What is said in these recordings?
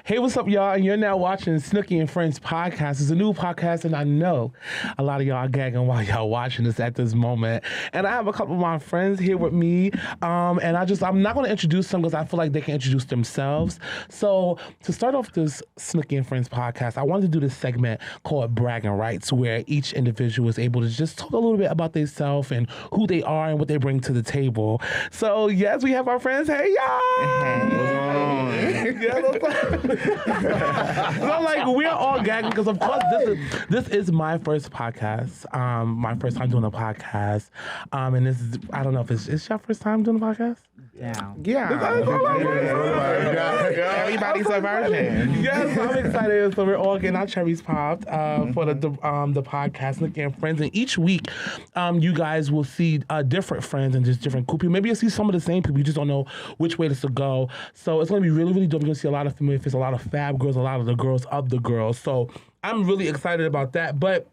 Hey, what's up, y'all? And you're now watching Snookie and Friends podcast. It's a new podcast, and I know a lot of y'all are gagging while y'all watching this at this moment. And I have a couple of my friends here with me, and I'm not going to introduce them because I feel like they can introduce themselves. So to start off this Snookie and Friends podcast, I wanted to do this segment called Bragging Rights, where each individual is able to just talk a little bit about themselves and who they are and what they bring to the table. So yes, we have our friends. Hey, y'all! Hey. So like we're all gagging because of course this is my first podcast, my first time doing a podcast, and this is, I don't know if it's your first time doing a podcast. Yeah. Everybody's a virgin. Yes, I'm excited. So we're all getting our cherries popped for the podcast, Snookie and Friends. And each week, you guys will see different friends and just different cool people. Maybe you'll see some of the same people. You just don't know which way this will go. So it's going to be really, really dope. You're going to see a lot of familiar faces, a lot of fab girls, a lot of the girls of the girls. So I'm really excited about that. But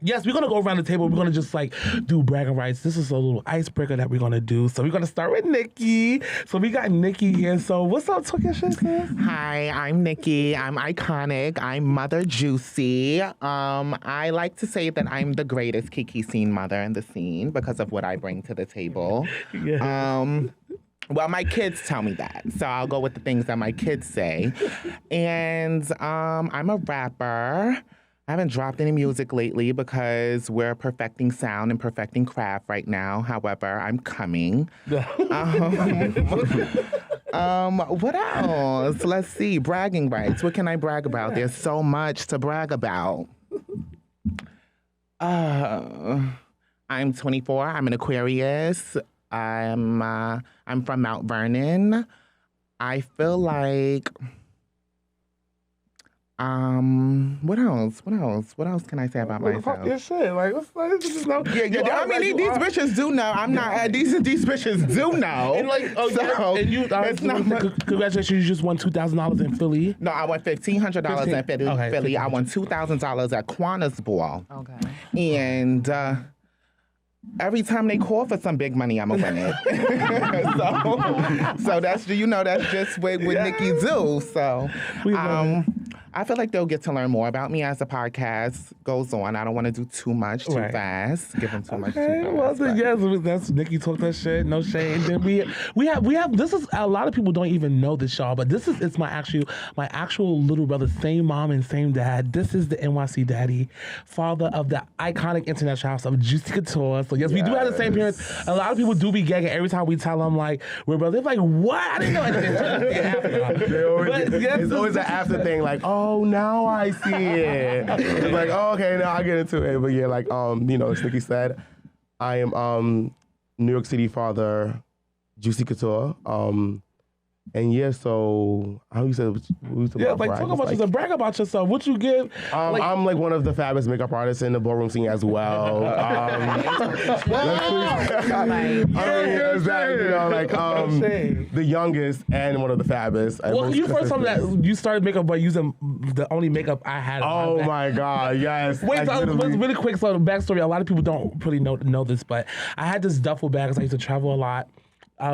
yes, we're going to go around the table. We're going to just like do bragging rights. This is a little icebreaker that we're going to do. So we're going to start with Nicki. So we got Nicki here. So what's up, talking shit, sis? Hi, I'm Nicki. I'm iconic. I'm Mother Juicy. I like to say that I'm the greatest Kiki scene mother in the scene because of what I bring to the table. Yeah. Well, my kids tell me that, so I'll go with the things that my kids say. And I'm a rapper. I haven't dropped any music lately because we're perfecting sound and perfecting craft right now. However, I'm coming. What else? Let's see. Bragging rights. What can I brag about? There's so much to brag about. I'm 24. I'm an Aquarius. I'm from Mount Vernon. I feel like what else can I say about myself? Fuck your shit. Like, what's just no. Yeah. I mean, these bitches do know. I'm not. These bitches do know. And like, So, and you, it's not. congratulations, you just won $2,000 in Philly. No, I won $1,500 in Philly. Okay, Philly. I won $2,000 at Quanah's Ball. Okay. And every time they call for some big money, I'ma win it. so that's just what Nicki do. So I feel like they'll get to learn more about me as the podcast goes on. I don't want to do too much too fast. Give them too much too fast. Well, yes, that's Nicki talk that shit. No shade. And then we have. This is a lot of people don't even know this, y'all. But it's my actual little brother, same mom and same dad. This is the NYC daddy, father of the iconic international house of Juicy Couture. So yes, we do have the same parents. A lot of people do be gagging every time we tell them like we're brothers. They're like, what? I didn't know. It's always an after thing. Like, oh, now I see it. It's like, oh, okay, now I get into it. But yeah, like, as Snookie said, I am New York City father, Juicy Couture. And yeah, so how you said? Yeah, like talk about yourself, brag about yourself. What you give? I'm like one of the fabulous makeup artists in the ballroom scene as well. The youngest and one of the fabulous. Well, you first time that you started makeup by using the only makeup I had. Oh my God, yes. Wait, really quick. So the backstory. A lot of people don't really know this, but I had this duffel bag because I used to travel a lot.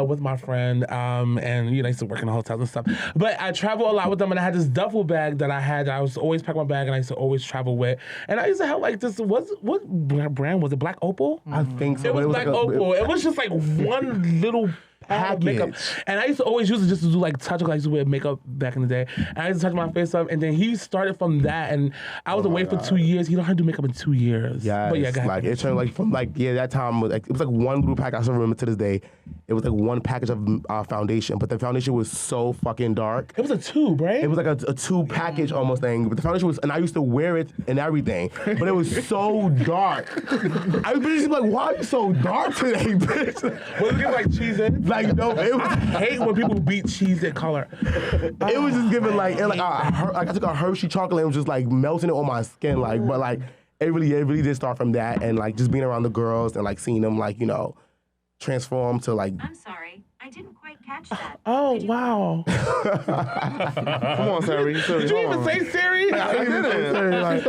With my friend, and I used to work in the hotels and stuff. But I travel a lot with them, and I had this duffel bag that I had. That I was always pack my bag, and I used to always travel with. And I used to have like this. What brand was it? Black Opal? I think so. It was Black Opal. It was just like one little pack of makeup, and I used to always use it just to do like touch up. I used to wear makeup back in the day, and I used to touch my face up. And then he started from that, and I was away for 2 years. He learned how to do makeup in 2 years. Yeah, but yeah, like it turned like from like that time was like it was like one little pack. I still remember to this day. It was like one package of foundation, but the foundation was so fucking dark. It was a tube, right? It was like a two package almost thing. But the foundation was, and I used to wear it and everything, but it was so dark. I was just like, why are you so dark today, bitch? Was it like cheese it? Like no, it was. I hate when people beat cheese in color. It was just giving like I took a Hershey chocolate and was just like melting it on my skin, like but like it really did start from that and like just being around the girls and like seeing them like transform to like. I'm sorry, I didn't quite catch that. Oh wow! Come on, Siri. Did you even say Siri? I didn't.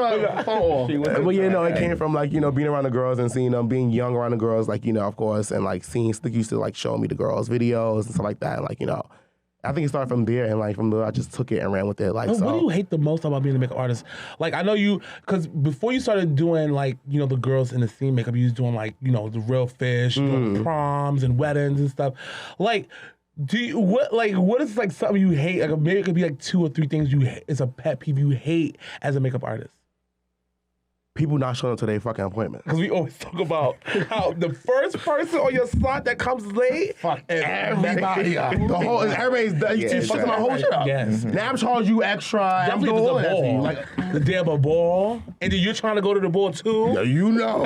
But yeah, no, it came from like being around the girls and seeing them being young around the girls, like of course, and like seeing Snookie used to like show me the girls' videos and stuff like that, and like I think it started from there, and like from there, I just took it and ran with it. Like, What so. do you hate the most about being a makeup artist? Like, I know you, because before you started doing like, you know, the girls in the scene makeup, you was doing like, you know, the real fish, doing proms and weddings and stuff. Like, what is like something you hate? Like maybe it could be like 2 or 3 things you hate. It's a pet peeve you hate as a makeup artist. People not showing up to their fucking appointment. Because we always talk about how the first person on your slot that comes late, Fuck everybody up. Everybody's you fucking my whole shit up. Yes. Now I'm charging you extra. I'm Definitely doing the that to you. ball. Like, The day of a ball, and then you're trying to go to the ball too. yeah, you know,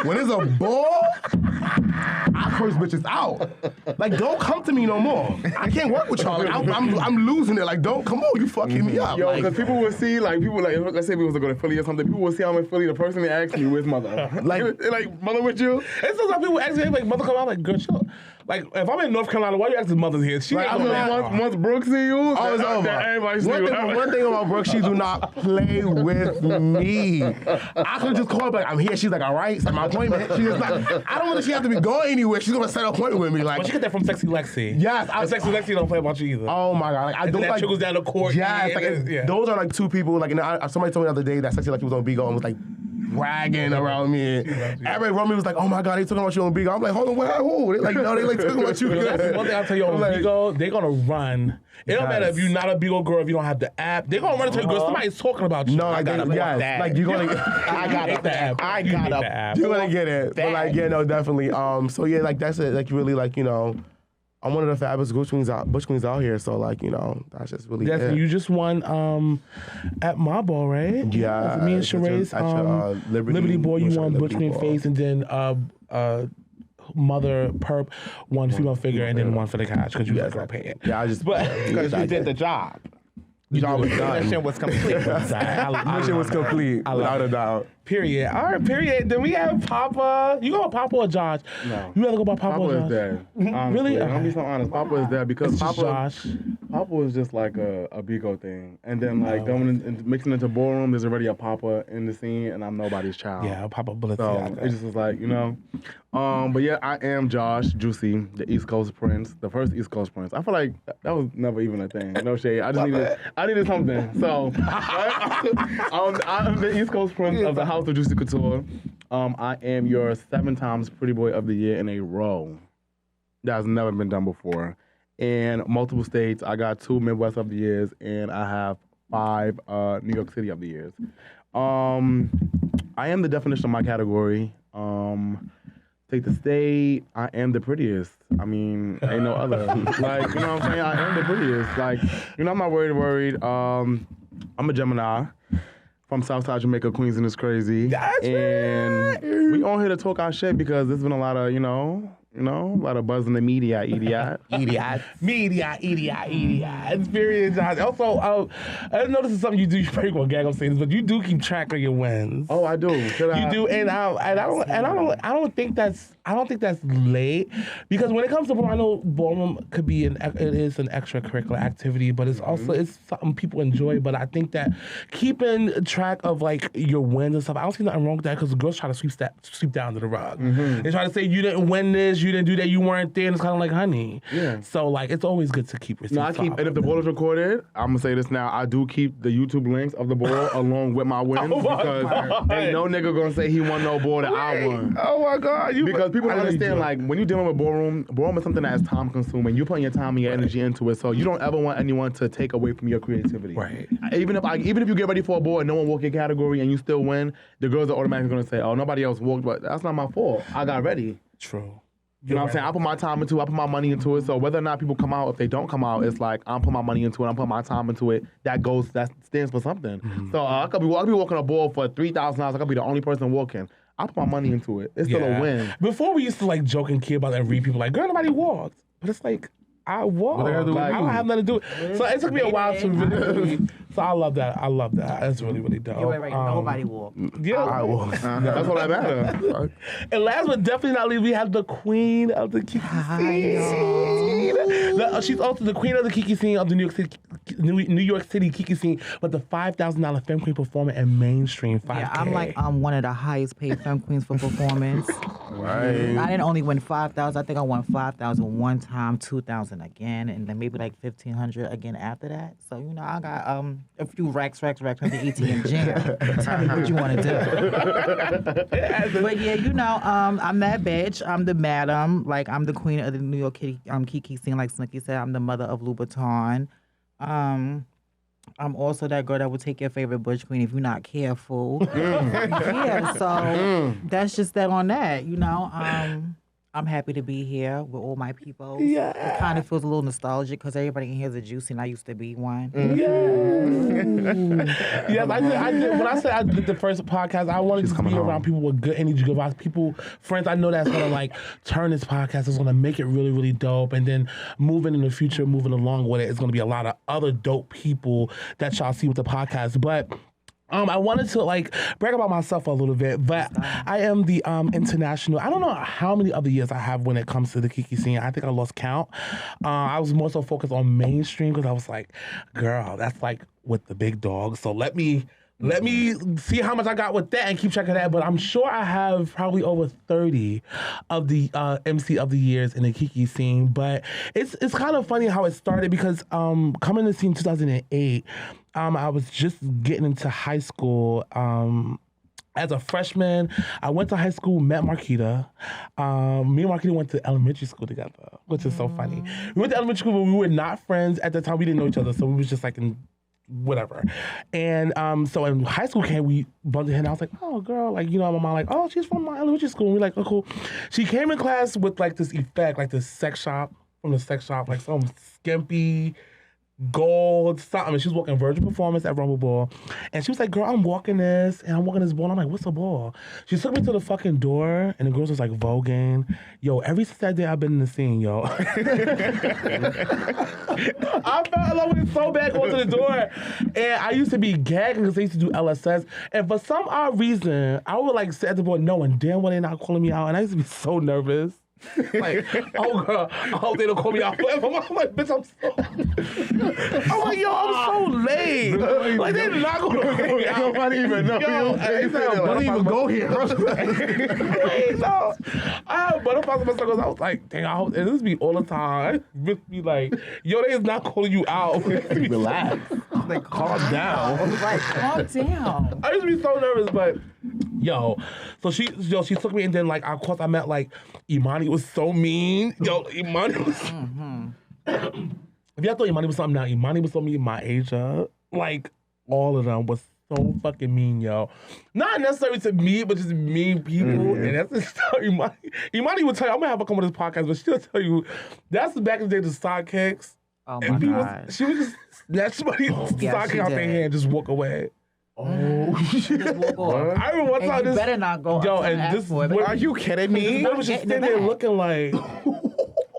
when it's a ball, I curse bitches out. Like, don't come to me no more. I can't work with y'all. Like, I'm losing it. Like, don't come on, you fucking me up. Yo, Like, because people would see, like, let's say we was to go to Philly or something, people would see I'm in Philly, the person they ask me, where's mother? like, mother with you? It's sometimes people ask me, like, mother come out, like, girl, chill. Like, if I'm in North Carolina, why you asking mother's here? She Like, ain't I'm gonna like, lie. Once Brooke see you, oh, it's over. everybody see you. One thing about Brooke, she do not play with me. I could just call her, like, I'm here. She's like, all right, it's my appointment. She's just like, I don't know that she have to be going anywhere. She's gonna set an appointment with me. Like, But she get that from Sexy Lexi. yes, And Sexy Lexi don't play about you either. oh my god, like I And don't then that like. trickles down the court. Yes, like yeah. those are like 2 people. Like, somebody told me the other day that Sexy Lexi was on Bigo and was like bragging around me. Everybody around me was like, oh my god, they talking about you on Bigo. I'm like, hold on, who? They like, no, they like talking about you. That's one thing I'll tell you on Like, Bigo, they're gonna run. It don't matter if you're not a Bigo girl, if you don't have the app. They're gonna run into your girl. Somebody's talking about you. no, like, gotta yes, want that. like you're gonna. I hate the app. I You hate gotta. the app. You're gonna get it. But That. like, yeah, no, definitely. So yeah, like that's it. Like really, like, you know, I'm one of the fabulous bush queens out here. So like, you know, that's just really Yes, it. and you just won at My Ball, right? Yeah, Me and at your- Sheree's at your, Liberty Boy, you won Liberty Butch Queen Ball. Face, and then Mother Perp won Female Figure, and then one for the cash because you was a girl paying. Yeah, I just Because you did the job. job was done. Mission was complete. Mission was complete, without a doubt. Period. All right, period. Then we have Papa. You go with Papa or Josh? No. You rather go by Papa, Papa or is Josh? dead. Really? Honestly, I'm gonna be so honest. Papa is dead because It's just Papa Josh. is just like a Bigo thing. And then like then mixing into ballroom, there's already a Papa in the scene and I'm nobody's child. Yeah, Papa Bullets. So yeah, it just was like, you know. But yeah, I am Josh Juicy, the East Coast Prince, the first East Coast Prince. I feel like that was never even a thing. No shade. I needed something. So I'm the East Coast Prince of the House of Juicy Couture. I am your 7 times Pretty Boy of the Year in a row. That has never been done before. In multiple states, I got 2 Midwest of the Years, and I have 5 New York City of the Years. I am the definition of my category. Take the state, I am the prettiest. I mean, ain't no other. Like, you know what I'm saying? I am the prettiest. Like, you know, I'm not worried. I'm a Gemini from Southside Jamaica, Queens, and it's crazy. That's and we on here to talk our shit because there's been a lot of, you know, a lot of buzz in the media, idiot. Media. Experience. Also, I know this is something you do. You probably gonna gag on saying this, but you do keep track of your wins. Oh, I do. You do, and I don't think that's late because when it comes to ballroom, I know ballroom could be it is an extracurricular activity, but it's also it's something people enjoy. But I think that keeping track of like your wins and stuff, I don't see nothing wrong with that because the girls try to sweep that under the rug. They try to say you didn't win this, you didn't do that, you weren't there, and it's kind of like honey. Yeah. So like it's always good to keep receipts. No, I keep, and if the ball is recorded, I'm gonna say this now. I do keep the YouTube links of the ball along with my wins because ain't no nigga gonna say he won no ball that I won. Oh my God! Because people don't understand, like, when you're dealing with ballroom is something that is time consuming. You're putting your time and your energy into it, so you don't ever want anyone to take away from your creativity. Right. Even if you get ready for a ball and no one walk your category and you still win, the girls are automatically gonna say, oh, nobody else walked, but that's not my fault. I got ready. True. You know what I'm saying? I put my time into it. I put my money into it. So whether or not people come out, if they don't come out, it's like I'm putting my money into it. I'm putting my time into it. That stands for something. So I could be walking a ball for $3,000. I could be the only person walking. I put my money into it. It's still a win. Before we used to like joke and kid about that and read people like, girl, nobody walked. But it's like, I walked. What they gotta do with Like, I you? don't have nothing to do with it. So it took me a while to really, so I love that. That's really, really dope. You were right. Nobody walked. Yeah. I will. That's what I matter. And last but definitely not least, we have the queen of the Kiki scene. She's also the queen of the Kiki scene of the New York City Kiki scene, but the $5,000 Femme Queen performer and mainstream 5K. Yeah, I'm like one of the highest paid femme queens for performance. Right. I didn't only win 5,000. I think I won 5,000 one time, 2,000 again, and then maybe like 1,500 again after that. So I got a few racks at the ATM jam. Tell me what you want to do. But yeah, I'm that bitch. I'm the madam. Like I'm the queen of the New York Kiki scene. Like Snookie said, I'm the mother of Louboutin. I'm also that girl that will take your favorite Bush Queen if you're not careful. Yeah, so that's just that on that, I'm happy to be here with all my people. Yeah. It kind of feels a little nostalgic because everybody in here is a juicy and I used to be one. Yeah, I did. When I said I did the first podcast, I wanted to be around people with good energy, good vibes, people, friends I know that's going to like turn this podcast, it's going to make it really, really dope. And then moving in the future, moving along with it, it's going to be a lot of other dope people that y'all see with the podcast. But I wanted to like brag about myself a little bit, but I am the international. I don't know how many other years I have when it comes to the Kiki scene. I think I lost count. I was more so focused on mainstream because I was like, girl, that's like with the big dogs. So let me see how much I got with that and keep track of that. But I'm sure I have probably over 30 of the MC of the years in the Kiki scene. But it's kind of funny how it started because coming to the scene in 2008, I was just getting into high school. As a freshman, I went to high school, met Marquita. Me and Marquita went to elementary school together, which is so funny. We went to elementary school, but we were not friends at the time. We didn't know each other, so we was just like in whatever. And so when high school came, we bumped into her, and I was like, oh, girl, like, my mom like, oh, she's from my elementary school. And we're like, oh, cool. She came in class with like this effect, like this sex shop, like some skimpy, gold, something. And she was walking Virgin Performance at Rumble Ball. And she was like, girl, I'm walking this ball. And I'm like, what's a ball? She took me to the fucking door, and the girls was like voguing. Yo, ever since that day, I've been in the scene, yo. I fell in love with it so bad going to the door. And I used to be gagging because they used to do LSS. And for some odd reason, I would like sit at the board knowing damn well they're not calling me out. And I used to be so nervous. Like, oh girl, I hope they don't call me out forever. I'm like, bitch, I'm like, yo, I'm so late. Like, they're not gonna call me out. Nobody even know. Yo, don't even go here. I have butterflies in my circles. I was like, dang, I hope and this be all the time. I just be like, yo, they is not calling you out. Relax. Like, Calm down. Like, calm down. I used to be so nervous, but yo, so she took me, and then like of course I met like Imani was so mean. Yo, Imani was. If y'all thought Imani was something now, Imani was so mean. My Asia, like all of them was so fucking mean, yo. Not necessarily to me, but just mean people. And that's the story. Imani would tell you. I'm gonna have her come on this podcast, but she'll tell you that's the back in the day the sidekicks. Oh my God. She would just snatch somebody's sidekick out their hand and just walk away. Oh, shit. I remember one time you better not go. Yo, and this Are you kidding me? I was just sitting there looking like, he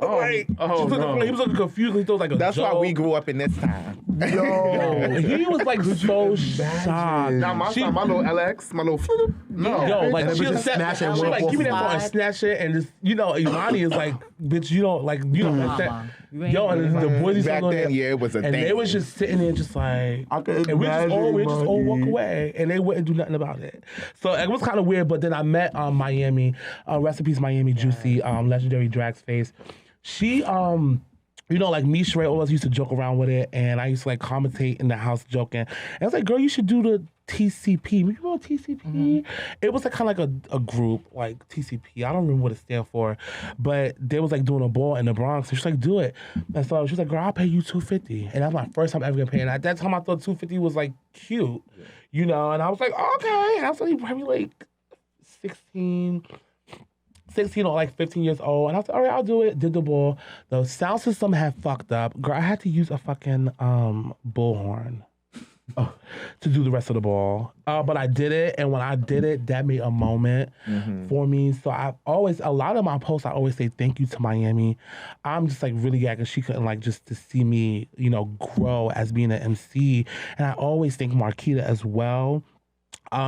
was looking confused. He thought like a That's joke. why we grew up in this time. Yo, he was like so shocked. Now my little LX, my little flip. No, yo, like and she'll snatch it. she like give me that phone and snatch it, and just Imani is like, bitch, you don't like that. Yo, and the boys back then, it was a and thing. they was just sitting there, just like, I could and we just imagine, all walk away, and they wouldn't do nothing about it. So it was kind of weird. But then I met Miami, recipes Miami Juicy, legendary Drax Face. She like me, Sheree, all of us used to joke around with it, and I used to like commentate in the house joking. And I was like, girl, you should do the TCP. You know TCP? Mm-hmm. It was like kind of like a group, like TCP. I don't remember what it stands for, but they was like doing a ball in the Bronx. And she's like, do it. And so she was like, girl, I'll pay you $250. And that's my first time ever getting paid. And at that time, I thought $250 was like cute, And I was like, okay. And I was like, probably like 16 or like 15 years old. And I was like, all right, I'll do it. Did the ball. The sound system had fucked up. Girl, I had to use a fucking bullhorn to do the rest of the ball. But I did it. And when I did it, that made a moment for me. So a lot of my posts, I always say thank you to Miami. I'm just like really glad because she couldn't like just to see me, grow as being an MC. And I always thank Marquita as well.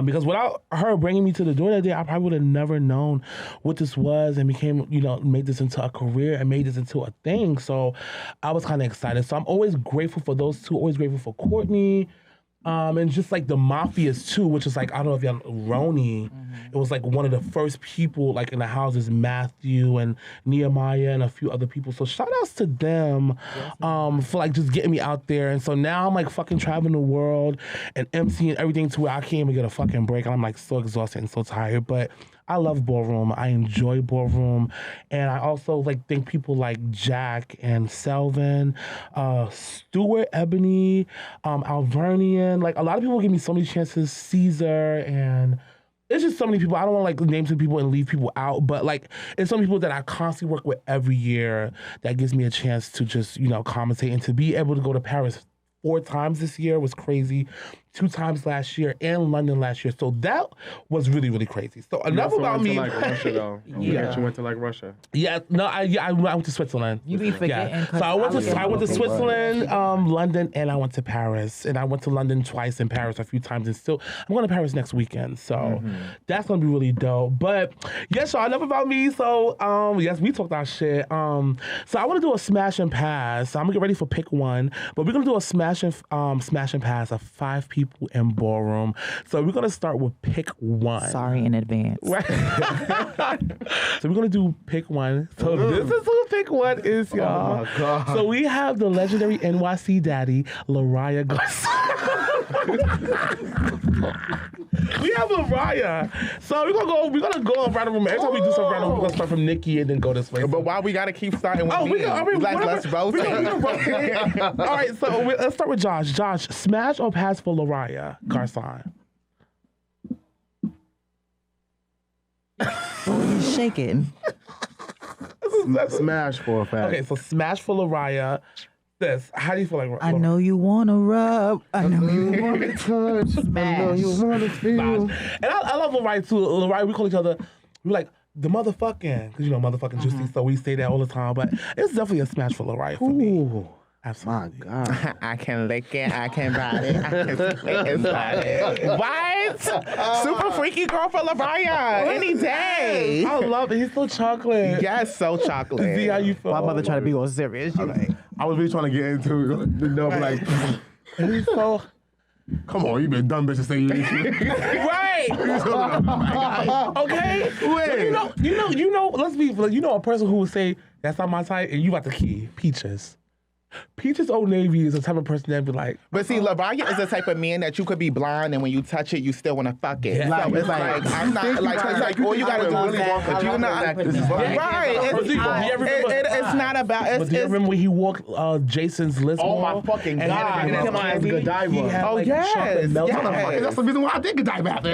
Because without her bringing me to the door that day, I probably would have never known what this was and became, made this into a career and made this into a thing. So I was kind of excited. So I'm always grateful for those two, always grateful for Courtney, And just like the Mafias too, which is like, I don't know if y'all Roni. It was like one of the first people like in the houses, Matthew and Nehemiah and a few other people. So shout outs to them for like just getting me out there. And so now I'm like fucking traveling the world and emceeing everything to where I can't even get a fucking break. And I'm like so exhausted and so tired. But I love ballroom. I enjoy ballroom. And I also like think people like Jack and Selvin, Stuart Ebony, Alvernian. Like a lot of people give me so many chances, Caesar, and it's just so many people. I don't want to like name some people and leave people out, but like it's some people that I constantly work with every year that gives me a chance to just, you know, commentate and to be able to go to Paris 4 times this year was crazy. 2 times last year and London last year. So that was really, really crazy. So enough about me. You went to like Russia though. Yeah. You went to like Russia. Yeah, no, I went to Switzerland. You be forgetting. Yeah. So I went to Switzerland, London, and I went to Paris. And I went to London twice and Paris a few times. And still, I'm going to Paris next weekend. So that's going to be really dope. But yes, y'all, enough about me. So yes, we talked our shit. So I want to do a smash and pass. So I'm going to get ready for pick one. But we're going to do a smash and pass of 5 people in ballroom. So we're going to start with pick one. Sorry in advance. Right. So we're going to do pick one. So this is who pick one is, y'all. Oh my God. So we have the legendary NYC daddy, Lariah Garcia. We have Lariah. So we're gonna go on random room. Every time we do some random, we're gonna start from Nicki and then go this way. But why we gotta keep starting with me? we can, I mean, Let's roast we it. can roast it. All right, so let's start with Josh. Josh, smash or pass for Lariah Garson? He's shaking. Smash for a fact. Okay, so smash for Lariah. This, how do you feel like? I know you wanna rub. I know you wanna touch. I know you wanna feel. And I love Lariah too. Lariah, we call each other, we're like, the motherfucking, because you know, motherfucking juicy, so we say that all the time. But it's definitely a smash for Lariah for me. Ooh. Absolutely. My God. I can lick it, I can ride it, I can split it, slide it. What? Super freaky girl for Lariah, any day. I love it. He's so chocolate. Yes, so chocolate. See how you feel. My mother trying to be all serious. She like, I was really trying to get into it. You know, like, He's so come on, you been dumb bitch to say you ain't shit. right. Okay. Wait. You know. Let's be. You know, a person who would say that's not my type, and you got the key. Peaches. Peaches Old Navy is the type of person that be like. But see, Lariah is the type of man that you could be blind and when you touch it, you still want to fuck it. Yeah. So it's like, I'm not, like, cause like all you gotta do is walk, but you're not. This is Right. It's not about, But do you remember when he walked Jason's list? Oh my fucking and God. He had That's a Godiva. candy. He had, Oh, like, yes, chocolate melt. yes. That's the reason why I did Godiva after.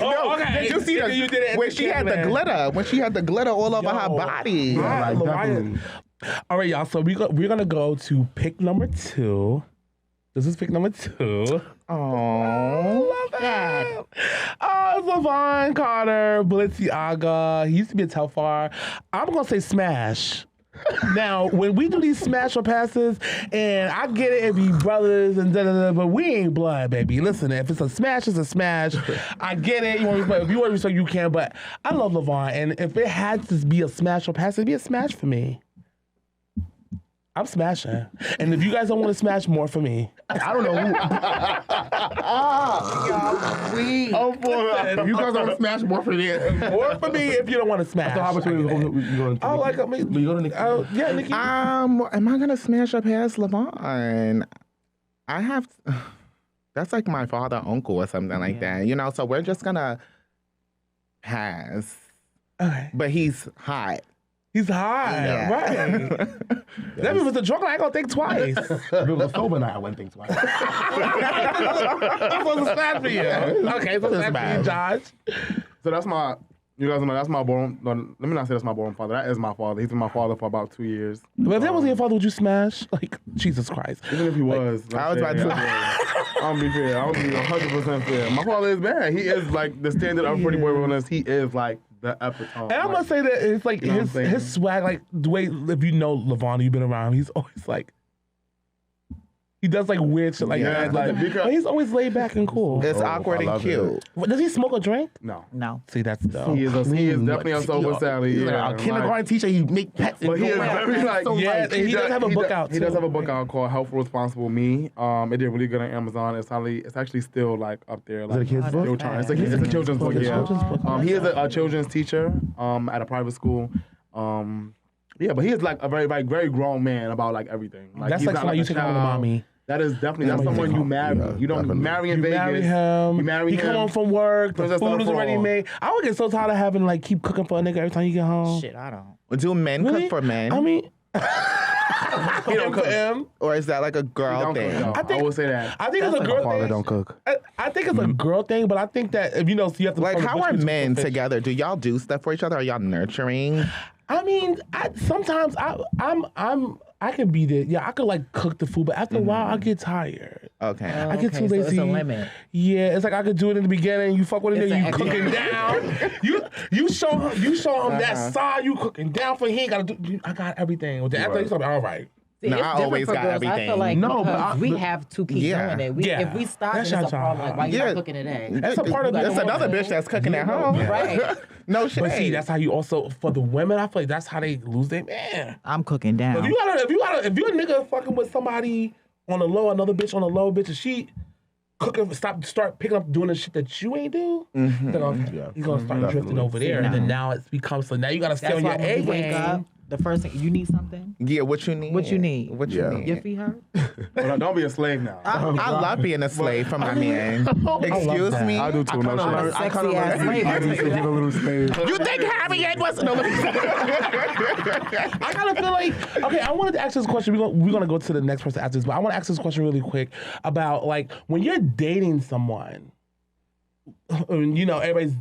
Oh, okay. Did you see Nigga, you did it at when the she had the Candyman. glitter, when she had the glitter all over her Yo. body. Yeah, like, Lariah. definitely. All right, y'all. So we're gonna go to pick number 2. This is pick number 2. Oh, Love it. Oh, Levon Carter, Balenciaga. He used to be a Telfar. I'm gonna say smash. Now, when we do these smash or passes, and I get it, it be brothers and da-da-da, but we ain't blood, baby. Listen, if it's a smash, it's a smash. I get it. You want to respect, if you want to respect, you can, but I love Levon, and if it had to be a smash or pass, it'd be a smash for me. I'm smashing. And if you guys don't want to smash, more for me. I don't know who. Oh, boy. You guys want to smash more for that. More for me if you don't want to smash. So how much I we get it. going to? Oh, like, I mean, You go to Nicki? yeah, Nicki. am I gonna smash up past Levon? I have. That's like my father, uncle, or something like that. You know, so we're just gonna pass. Okay. But he's hot. He's high, Yeah. right? That means with the drunk, I ain't gonna think twice. If it was a sober night, I wouldn't think twice. That's what's smash for you. Okay, so that's for you, Josh. So that's my, you guys know, that's my born, no, let me not say that's my born father. That is my father. He's been my father for about 2 years. But if that wasn't your father, would you smash? Like, Jesus Christ. Even if he was. I was about to say. I'm be fair. I'm be 100% fair. My father is bad. He is like the standard of pretty boy realness. He is like the epitome. And I'm gonna say that it's like You know what I'm saying? his swag, like the way, if you know Levon, you've been around, he's always like, He does like weird shit like that. Like, but he's always laid back and cool. It's awkward and cute. Does he smoke or drink? No. See, that's dope. He is definitely a sober Sally. He's like Yeah, a kindergarten teacher. You make pets. But he is very like, Yeah, and he does have a book out, He does too. have a book out called Helpful Responsible Me. It did really good on Amazon. It's actually still like up there. Like, it a kid's book? still trying. It's a children's book. Yeah. He is a children's teacher at a private school. Yeah, but he is like a very, very, very grown man about like everything. Like, That's he's like not somebody you a take out with a child. mommy. That is definitely someone you marry. You don't definitely. marry in You Vegas. marry him. You marry he him. come home from work. The There's food stuff is for already all. made. I would get so tired of having to like keep cooking for a nigga every time you get home. Shit, I don't. Do men Really? cook for men? I mean, He don't for cook. him. Or is that like a girl Don't thing? cook, no. I will say that. I think it's a My girl father thing. don't cook. I think it's a girl thing, but I think that if you know, so you have to Like, find a how bitch are who's men proficient. together? Do y'all do stuff for each other? Are y'all nurturing? I mean, sometimes I can be there. Yeah, I could like cook the food, but after a while, I get tired. Okay. I get too so lazy. it's a limit. Yeah, it's like I could do it in the beginning. You fuck with a It's nigga, an you extra- cooking down. You show him that side. You cooking down for him. He ain't gotta do. I got everything. With the after he's like, all right. See, No, it's I different always for got girls. I everything. feel like No, but because we have to keep Yeah. doing it. Yeah. If we stop, That's then it's a your problem. job. Like, why you Yeah. not cooking today? That's a part of the That's another bitch that's cooking at home. Right. No shit. But see, that's how you also for the women. I feel like that's how they lose their man. I'm cooking down. If you're a nigga fucking with somebody on the low, another bitch on the low, bitch, and she cooking, start picking up doing the shit that you ain't do, then he's gonna start drifting over there, and then now it becomes so now you gotta stay That's on why your when A you wake up, game. the first thing you need something. Yeah, what you need? What you need? What you Yeah. need? Your feet hurt. Well, don't be a slave now. I love being a slave for my man. Excuse that. me. I do too. No, I'm a sexy ass slave. I used to give a little slave. You think Harriet was no? I kind of feel like okay. I wanted to ask this question. We're gonna go to the next person after this, but I want to ask this question really quick about like when you're dating someone. You know, everybody's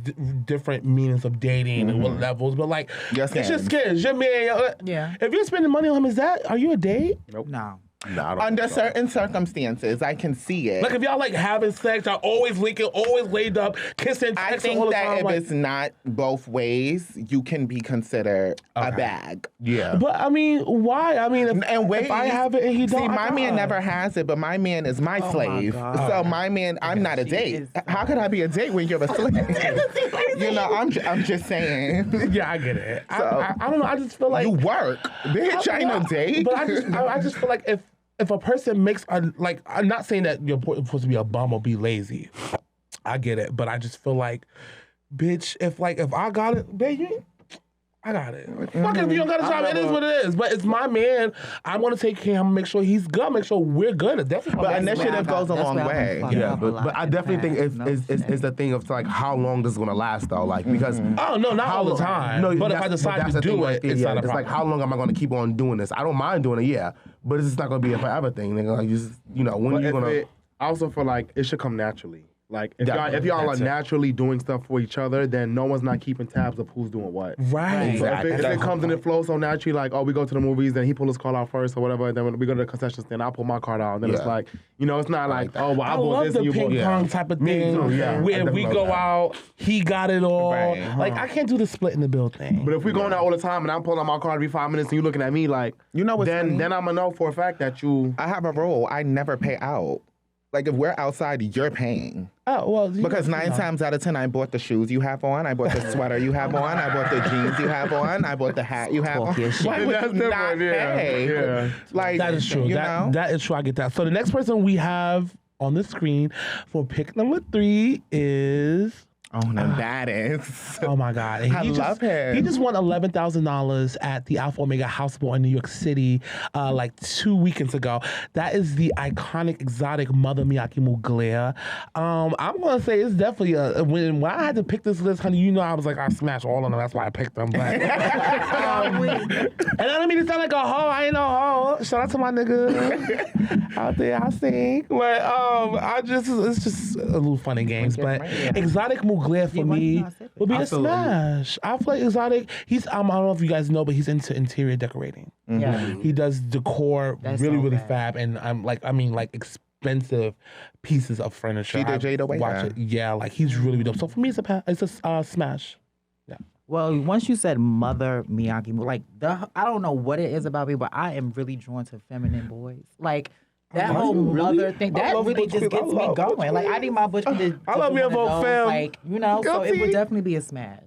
different meanings of dating and what levels, but like, Yes, it's your ma'am. skin, it's your man. Yeah. If you're spending money on him, are you a date? No. Nah, I don't Under think so. certain circumstances, I can see it. Like if y'all like having sex, y'all always linking, always laid up, kissing, I texting think all the that time. if like, it's not both ways, you can be considered a bag. Yeah. but I mean, why? I mean, And wait, if I have it and he don't, see, I my got man it. never has it, but my man is my slave. God. So my man, I'm not a date. is- How could I be a date when you're a slave? You know, I'm just saying. Yeah, I get it. So- I don't know. I just feel like You work, bitch. I ain't no date. But I just feel like if a person makes like, I'm not saying that you're supposed to be a bum or be lazy. I get it, but I just feel like, bitch, if I got it, baby, I got it. Like, fuck it, if you don't got a job, it is what it is. But it's my man. I want to take care of him, make sure he's good, make sure we're good. That's what But my man- initiative goes a long way. Yeah, but I definitely think it's the thing of like how long this is gonna last though, like because Oh no, not all the time. No, but if I that's decide the to thing do right it, there, it's yeah, not a it's problem. like how long am I gonna keep on doing this? I don't mind doing it, yeah, but it's just not gonna be a forever thing. Nigga. Like when But you gonna? I also feel like it should come naturally. Like if Definitely, y'all are that's it. naturally doing stuff for each other, then no one's not keeping tabs of who's doing what. Right. So Exactly. if it comes and it flows so naturally, like, oh, we go to the movies, then he pull his card out first or whatever, and then when we go to the concession stand, I'll pull my card out. And then it's Yeah. like, you know, it's not like, oh, well, I I bought love this the and you ping bought pong type of Me thing. too, yeah. Where I if we definitely go love that. out, he got it all. Right. Like I can't do the split in the bill thing. But if we're going out all the time and I'm pulling out my card every 5 minutes and you looking at me like, You know what's funny? then I'm gonna know for a fact that you. I have a rule. I never pay out. Like if we're outside, you're paying. Oh well, Because 9 times out of 10, I bought the shoes you have on, I bought the sweater you have on, I bought the jeans you have on, I bought the hat you have on. your shit. Why would That's you not different, yeah, pay? yeah. Like that is true. You know? That is true. I get that. So the next person we have on the screen for pick number 3 is. Oh, no, that is. Oh my God! And I love him. He just won $11,000 at the Alpha Omega House Bowl in New York City, like 2 weekends ago. That is the iconic exotic Mother Miyake Mugler. I'm gonna say it's definitely when I had to pick this list, honey. You know, I was like, I smashed all of them. That's why I picked them. But and I don't mean to sound like a hoe. I ain't no hoe. Shout out to my nigga out there. I sing, but it's just a little fun and games. But exotic Mugler for me would be a Absolutely. smash. I feel like exotic. He's I don't know if you guys know, but he's into interior decorating. Yeah. He does decor That's really, so really bad. fab, and like expensive pieces of furniture. She did I Jada Way, watch yeah. it. Yeah, like he's really dope. So for me, it's a smash. Well, once you said Mother Miyake, like I don't know what it is about me, but I am really drawn to feminine boys. Like That love whole you. mother thing, I that love really Butch just Queen. I gets me love Butch going. Like, I need my Butch Queen to I love do me a one of vote, those, fam. like, you know, so it would Guilty. definitely be a smash.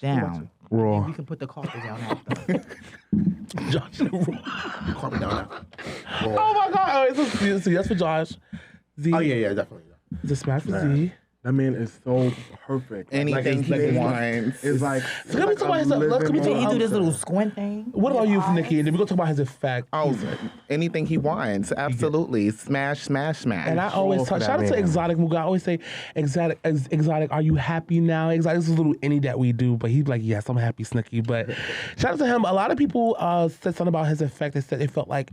Down. Raw. We can put the carpet down after. Josh and Raw. Calm it down. Oh my God! Oh, it's a yes for Josh. Z. Oh yeah, definitely. It's a smash for Z. That man is so perfect. Anything he wants. It's like. So let me talk about his. Let's Did he do this little. little squint thing? What about His you, eyes? Nicki? And then we're gonna talk about his effect. Oh, anything he wants. Absolutely. Smash, smash, smash. And I always for talk. that Shout out to man. Exotic Muga. I always say, Exotic, are you happy now? Exotic, this is a little indie that we do, but he's like, yes, I'm happy, Snookie. But shout out to him. A lot of people said something about his effect. They said it felt like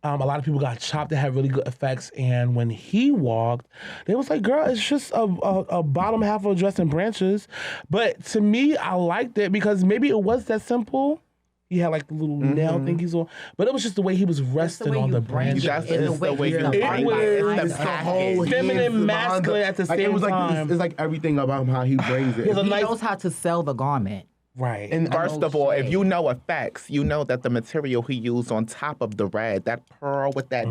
a lot of people got chopped that had really good effects. And when he walked, they was like, girl, it's just a bottom half of a dress and branches. But to me, I liked it because maybe it was that simple. He had like the little nail thingies on, but it was just the way he was resting way on you the bring it. branches. That's It's the way you it bring was- it. It's it's the the whole feminine, masculine at the like, same it was like time. it's like everything about how he brings it. He has a He nice- knows how to sell the garment. Right. And First of all, if you know effects, you know that the material he used on top of the red, that pearl with that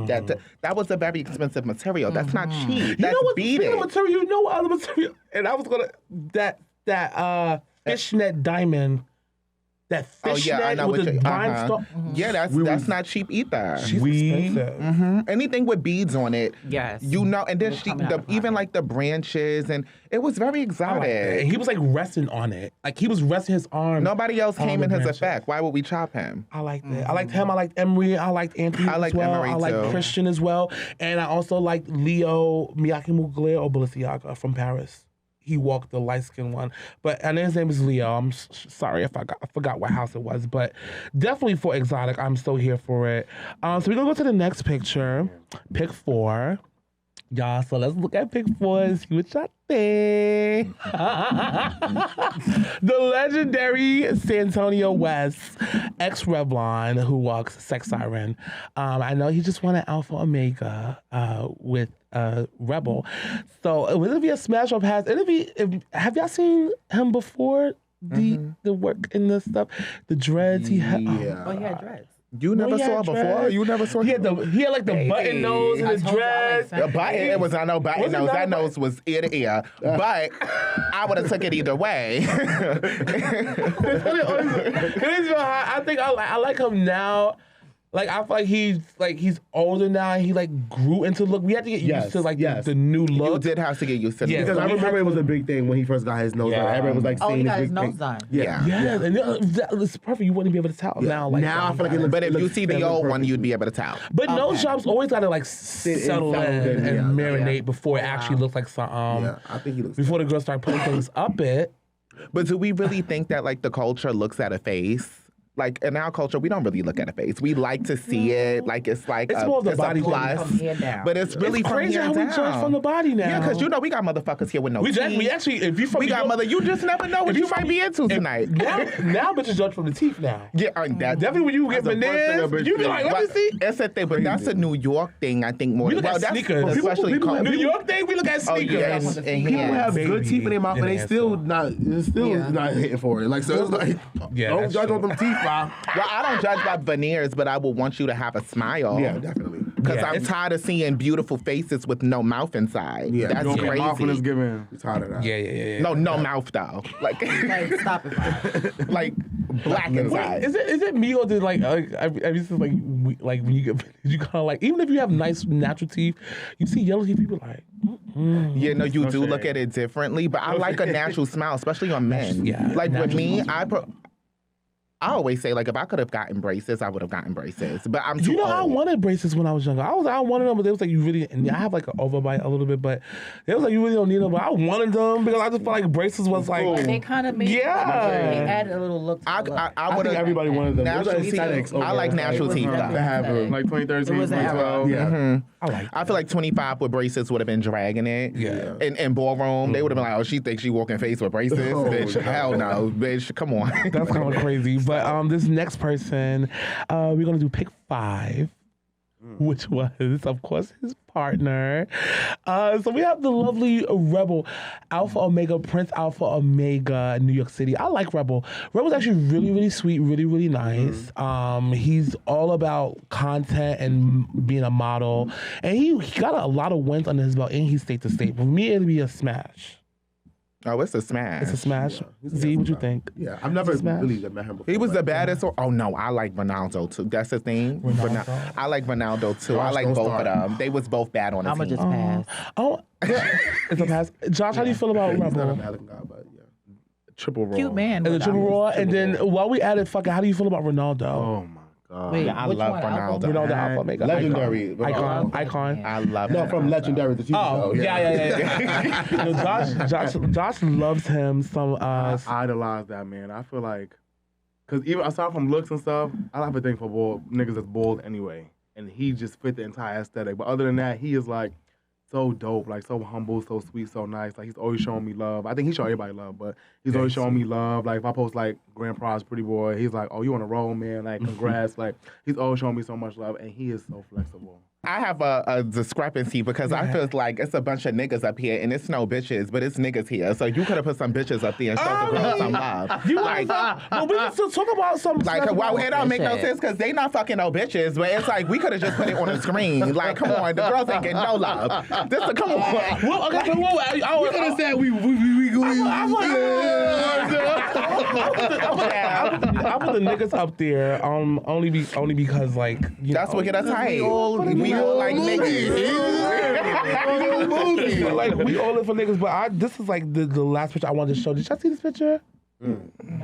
was a very expensive material. That's not cheap. You That's know what? beat Speaking of it. material, you know what other material? And I was gonna that fishnet diamond, that Oh fishnet yeah, I know with what the you. rhinestone. Yeah, that's not cheap either. She's We- expensive. Anything with beads on it, Yes. you know. And then It was coming out of even pocket. like the branches, and it was very I like that. And exotic. he was like resting on it, like he was resting his arm. Nobody else on came the in his branches. effect. Why would we chop him? I liked it. I liked him. I liked Emery. I liked Anthony I liked as well. Emery, I liked too. Christian as well. And I also liked Leo Miyake Mugler or Balenciaga from Paris. He walked the light skinned one, but and his name is Leo. I'm sorry if I forgot what house it was, but definitely for Exotic, I'm still here for it. So we're gonna go to the next picture, pick 4. Y'all, so let's look at pick 4 and see what y'all think. The legendary Santonio West, ex-Revlon, who walks Sex Siren. I know he just won an Alpha Omega with Rebel. So will it be a smash or pass? Have y'all seen him before? The work and the stuff, the dreads he had. Oh, he had dreads. You never he saw had it before. dreads. You never saw He it. had like the button nose and I the told you I like dreads. Santonio. The button, it was not no button Was it nose. not That a nose was ear to ear. But I would have took it either way. It is real hot. I think I like him now. Like I feel like he's older now. And he like grew into look. We had to get used to like the new You look. did have to get used to Yeah, it. Because so I we remember had it was to- a big thing when he first got his nose Yeah. done. Everyone was like Oh, saying he got this his big nose thing. done. Yeah. Yeah, and it's perfect. You wouldn't be able to tell now. Like now I feel like it looks. But if it you looks see the fairly old one, perfect. you'd be able to tell. But nose Okay. jobs always gotta like settle in in, and yeah, marinate before it actually looks like something. Yeah, I think he looks. Before the girls start putting things up it. But do we really think that like the culture looks at a face? Like in our culture, we don't really look at a face. We like to see it. Like it's like It's more of the it's a body plus. From here down. But it's really It's from crazy here how we down. judge from the body now. Yeah, because you know we got motherfuckers here with no we teeth. actually if you from We New got York- mother. You just never know what if you from- might be into tonight. now bitches judge from the teeth now. Yeah, that Definitely when you get That's the first thing a veneers, bitch you be do. like, let me But see. It's a thing, but that's a New York thing. I think more. We look at that's sneakers. especially New York thing, we look at Oh sneakers. yeah, People and People hands. have good Baby. teeth in their mouth, but they Yeah, still so- not. It's still Yeah. not hitting for it. Like so, it's like Yeah, don't that's judge true. on them teeth, bro. Well, I don't judge by veneers, but I will want you to have a smile. Yeah, definitely. Because Yeah, I'm it's- tired of seeing beautiful faces with no mouth inside. Yeah, That's you don't get mouth when it's crazy. given. It's tired of that. Yeah. No mouth though. Like, Like, stop it. like black inside. Is it me or did like have you seen like when you get you kind of like even if you have nice natural teeth, you see yellow teeth, people like Yeah, no, you No do shade. look at it differently, but I like a natural smile, especially on men. Yeah, Like with natural me, smile. I always say like if I could have gotten braces, I would have gotten braces. But I'm too you know old. I wanted braces when I was younger. I wanted them, but they was like you really and I have like an overbite a little bit, but it was like you really don't need them. But I wanted them because I just felt like braces was like They kind of made Yeah. They added a little look to I the look. I would think have everybody wanted them. natural Those are teeth. aesthetics I like over, natural like, teeth with though. to have them. Like 2013, It was an era. 2012. Yeah. I like I feel like 25 with braces would have been dragging it. Yeah. In ballroom, they would have been like, "Oh, she thinks she walking face with braces, bitch. no. Hell no, bitch. Come on." that's kind of crazy. But this next person, we're gonna do pick 5. which was, of course, his partner. So we have the lovely Rebel, Alpha Omega, Prince Alpha Omega, New York City. I like Rebel. Rebel's actually really, really sweet, really, really nice. He's all about content and being a model. And he got a lot of wins under his belt, and he's state to state. For me, it'd be a smash. Oh, it's a smash. It's a smash. Yeah, Z, what you think? Yeah, I've never really met him before. He was the but- baddest. Oh no, I like Ronaldo too. That's his name. Ronaldo? I like Ronaldo too. I Gosh, like don't both start. of them. They was both bad on the I'ma team. just pass. Oh, it's a pass. Josh, how do you feel about He's not a Rebel? bad looking guy, but yeah. Triple roll. Cute man. And the but triple I'm- raw, and then while we at it, fucking, how do you feel about Ronaldo? Oh my god. Wait, I which love one? Ronaldo. Ronaldo Alpha Omega. Legendary. Icon. I love No, him. from Legendary, the TV Oh, show. yeah. You know, Josh loves him some. I idolize that man. I feel like, cause even aside from looks and stuff, I have a thing for niggas that's bald anyway, and he just fit the entire aesthetic. But other than that, he is like so dope, like so humble, so sweet, so nice. Like he's always showing me love. I think he show everybody love, but he's always showing me love. Like if I post like Grand Prize Pretty Boy, he's like, "Oh, you on a roll, man? Like congrats!" Like he's always showing me so much love, and he is so flexible. I have a discrepancy because I feel like it's a bunch of niggas up here and it's no bitches, but it's niggas here. So you could have put some bitches up there and showed the girls some love. You like, well, we can still talk about some. well, it don't make no sense because they not fucking no bitches, but it's like we could have just put it on the screen. Like, come on, the girls ain't getting no love. Come on. Well, okay, so I could have said we I put the niggas up there only because like That's what get us hype. We all like But, like we all live for niggas, but this is like the last picture I wanted to show. Did y'all see this picture?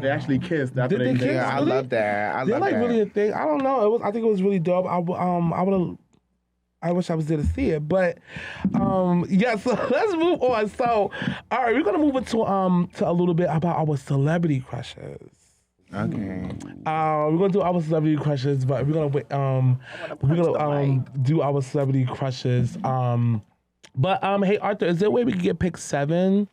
They actually kissed after Did they kiss? Yeah, I Really? love that. They're like really a thing. I don't know. I think it was really dope. I wish I was there to see it, but yeah. So let's move on. So, all right, we're gonna move into to a little bit about our celebrity crushes. Okay. We're gonna do our celebrity crushes, but we're gonna wait. We're gonna do our celebrity crushes. But hey Arthur, is there a way we can get pick 7?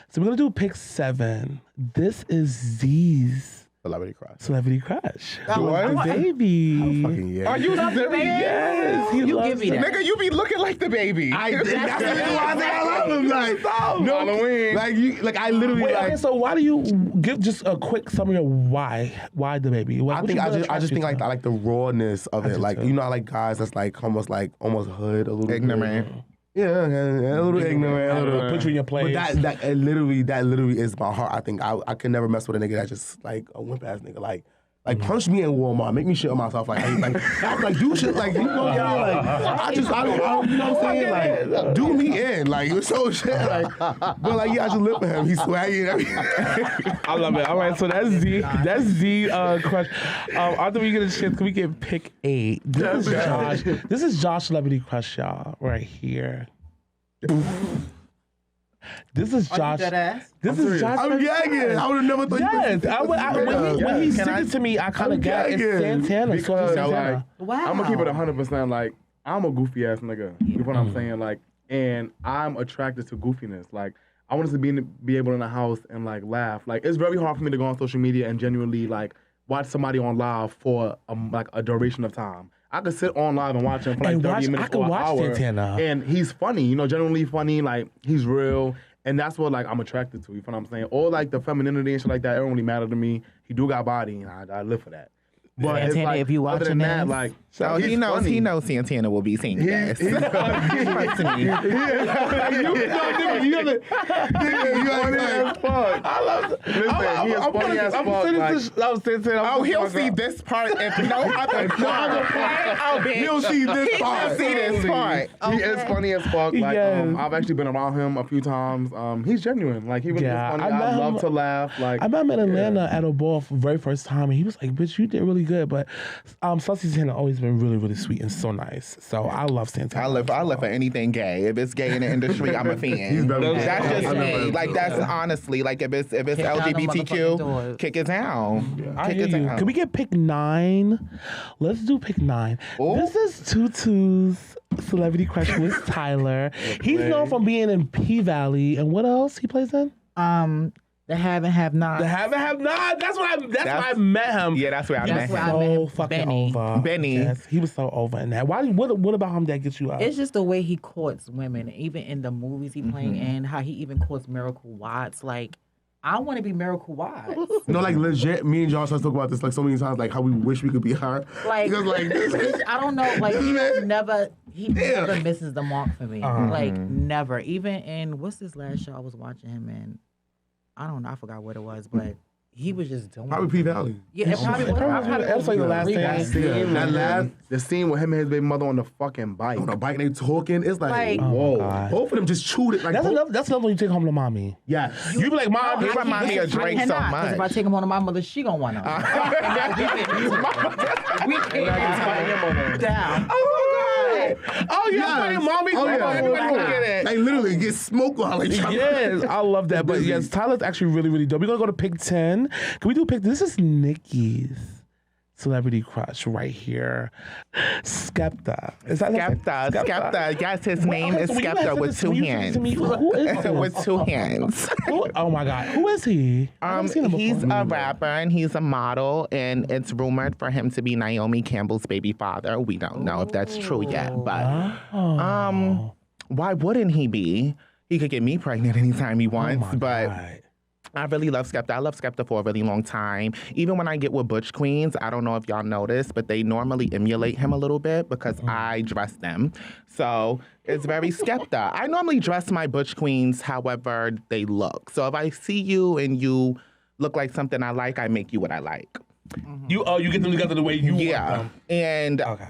So we're gonna do pick 7. This is Z's Celebrity crush. celebrity crush. What? The baby. Fucking yeah. Are you serious? Yes, he You loves give me it. that. Nigga, you be looking like the baby. That's the reason why I think I love him. Like, no, Halloween. Like you, like I literally Wait, like. okay, so why do you give just a quick summary of why the baby? What you I feel just think attracts like you I like the rawness of it. do Like too. you know, I like guys that's like almost hood a little Ignorant. bit. Yeah, a little ignorant, a little. to put you in your place? But that literally is my heart. I think I could never mess with a nigga that's just like a wimp ass nigga. Like punch me in Walmart, make me shit on myself. Like do shit. Like you know what I mean? Like I don't you know what I'm saying? Like do me in. Like you so shit. Like but like yeah, I just live for him. He's swaggy and everything. I love it. All right, so that's Z. That's Z crush. After we get a chance, can we get pick 8? This is Josh. This is Josh celebrity crush, y'all, right here. This is Josh. This is Josh. I'm gagging. I would have never thought Yes, when he sent it to me, I kind of got it's gagging. Santana. Because Santana. Wow. I'm gonna keep it 100%. Like I'm a goofy ass nigga. You know what I'm saying? Like, and I'm attracted to goofiness. Like I want us to be able in the house and like laugh. Like it's very hard for me to go on social media and genuinely like watch somebody on live for like a duration of time. I could sit on live and watch him for like And 30 watch- minutes I could or an watch hour. Santana. And he's funny, you know, genuinely funny. Like he's real. And that's what like I'm attracted to. You know what I'm saying? Or like the femininity and shit like that. It don't really matter to me. He do got body, and I live for that. But it's Santana, like, if you other watching than that, this- like So he's he knows funny. Santana will be seeing you guys. He's Personally. I love it. Listen, he is funny as fuck. Oh, he'll see this part if no other part. Oh, bitch. He'll see this He'll part. see this part. He is funny as fuck. Like Yes. I've actually been around him a few times. He's genuine. Like he really Yeah, is I funny. met I love him- to laugh. Like I met him in Atlanta at a ball for the very first time, and he was like, "Bitch, you did really good." But Saucy Santana always been really, really sweet and so nice. So I love Santana. I live for anything gay. If it's gay in the industry, I'm a fan. very That's gay. just I never- me. Like that's honestly like if it's Kick down the motherfucking LGBTQ, doors. kick it down. I Kick hear it you. down. Can we get pick 9? Let's do pick 9. Ooh. This is Tutu's celebrity crush with Tyler. He's known from being in P Valley, and what else he plays in? The have and have not. The have and have not. That's why I met him. Yeah, that's where I met That's where I him. met So him. fucking Benny. over. Benny. Yes, he was so over in that. What about him that gets you up? It's just the way he courts women, even in the movies he playing Mm-hmm. in, how he even courts Miracle Watts. Like, I want to be Miracle Watts. No, like legit, me and Josh talk about this like so many times, like how we wish we could be her. Like, because like this, I don't know. Like, he never misses the mark for me. Like, never. Even in what's this last show I was watching him in? I don't know. I forgot what it was, but he was just doing. probably P Valley. Yeah, it probably was. That's like the last thing. That scene, That last the scene with him and his baby mother on the fucking bike. on the bike, they talking. It's like, Like- whoa. God. Both of them just chewed it like. That's both- another one you take home to mommy. Yes. You be like, Mom, He remind me of Drake so Because if I much. take him on to my mother, she gonna want to. We can't down. oh yeah, Yes. mommy. Oh, yeah. Everybody can get it. They literally get smoke while they try. Yes, I love that. But yes, Tyler's actually really, really dope. We're gonna go to pick 10. Can we do pick? This is Nicki's celebrity crush right here. Skepta. Is that Skepta. Yes, his name is Will you Skepta answer with this? two Will you hands. answer to me? Who is this? With two hands. Oh my God. Who is he? I haven't seen him before. He's a rapper and he's a model, and it's rumored for him to be Naomi Campbell's baby father. We don't know if that's true yet, but why wouldn't he be? He could get me pregnant anytime he wants, but. God. I really love Skepta. I love Skepta for a really long time. Even when I get with Butch Queens, I don't know if y'all notice, but they normally emulate him a little bit because I dress them. So it's very Skepta. I normally dress my Butch Queens however they look. So if I see you and you look like something I like, I make you what I like. You get them together the way you want Yeah. them. And Okay.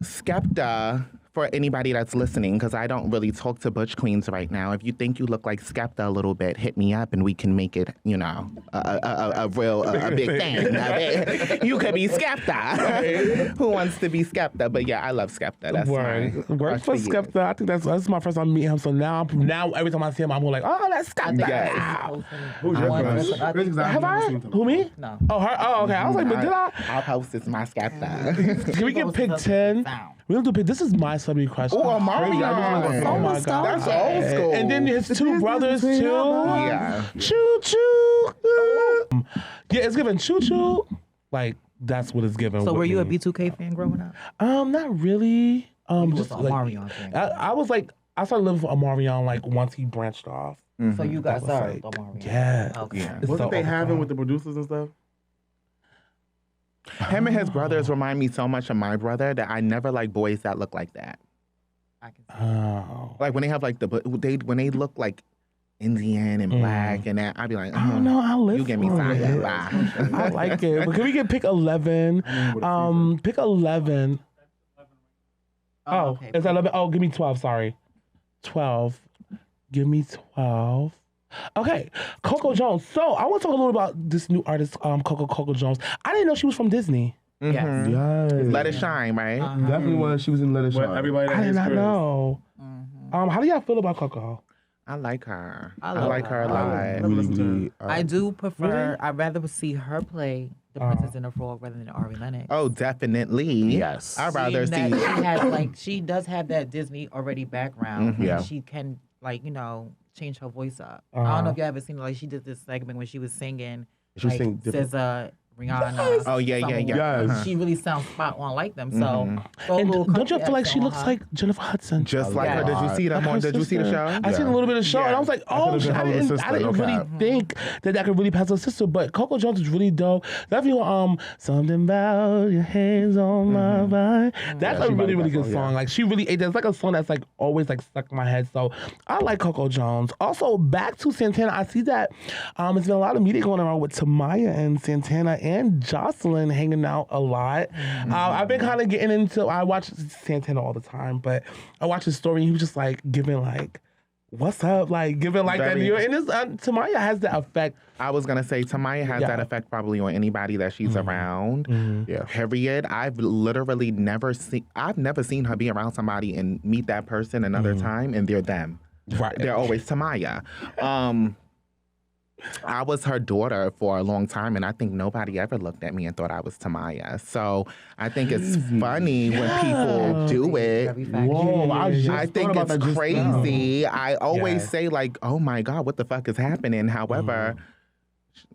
Skepta, for anybody that's listening, because I don't really talk to Butch Queens right now, if you think you look like Skepta a little bit, hit me up and we can make it, you know, a big thing. You could be Skepta. Who wants to be Skepta? But yeah, I love Skepta. That's Word. my Work crush for years. Skepta. I think that's my first time meeting him. So now every time I see him, I'm like, oh, that's Skepta. Yes. Who's your crush? Have I? Who, me? No. Oh, her? Oh, okay. I was like, but did I? Our host is my Skepta. Can we get pick 10? We're gonna do pick. This is my celebrity crush. Oh, Omarion. Oh my God. That's old school. And then his two brothers too. Yeah. Choo choo. Yeah, it's given choo choo. Like that's what it's given. So with were you a me. B2K fan growing up? Not really. was Just an like Omarion fan. I was like I started living for Omarion like once he branched off. So you got That was served, like, Omarion. yeah. Okay. Yeah. It's Wasn't so they having overpowered. with the producers and stuff? Him and his brothers remind me so much of my brother that I never like boys that look like that. I can see. Oh. Like when they have like when they look like Indian and black and that, I'd be like, I don't know. I live you get me for signed it. up. I like it. But can we get pick 11? Pick 11. Oh, okay. is that 11? Oh, give me 12. Sorry. 12. Give me 12. Okay, Coco Jones. So I want to talk a little about this new artist, Coco Jones. I didn't know she was from Disney. Yes. Yes. Let it shine, right? Definitely was. She was in Let It Shine. But everybody that I did hates not Chris. know. How do y'all feel about Coco? I like her. I I love like her a her. lot. Really, I do prefer. I'd rather see her play the Princess and the Frog rather than Ari Lennox. Oh, definitely. Yes. I'd rather Seeing see. that she has like she does have that Disney already background. Mhm. Yeah. And she can like change her voice up. I don't know if you ever seen like she did this segment when she was singing. She was like, singing different- SZA, Rihanna. Oh, yeah, yeah, someone. yeah. Yes. She really sounds spot on like them. So, And throw a little don't you country feel like she accent on looks her. like Jennifer Hudson? Just like her. Yeah. Did you see them Like on? her Did you see the sister. show? I seen a little bit of the show, Yeah. and I was like, oh, could've been her I little didn't, sister, I didn't no really cap. think that could really pass her sister. But Coco Jones is really dope. Definitely, something about your hands on my body. That's a she really, liked really that good song, song. yeah. Like she really, that's like a song that's like always like stuck in my head. So I like Coco Jones. Also, back to Santana. I see that there's been a lot of media going around with Tamaya and Santana and Jocelyn hanging out a lot. I've been kind of getting into. I watch Santana all the time, but I watched his story. And he was just like giving like, "What's up?" Like giving like that. Very- And this Tamaya has that effect. I was gonna say Tamaya has Yeah. that effect probably on anybody that she's around. Yeah. Period. I've never seen her be around somebody and meet that person another time and they're them. Right. They're always Tamaya. I was her daughter for a long time, and I think nobody ever looked at me and thought I was Tamaya. So I think it's funny when people do it. Very factual. Whoa, I just I thought think about it's that just now. crazy. I always Yeah. say like, "Oh my God, what the fuck is happening?" However,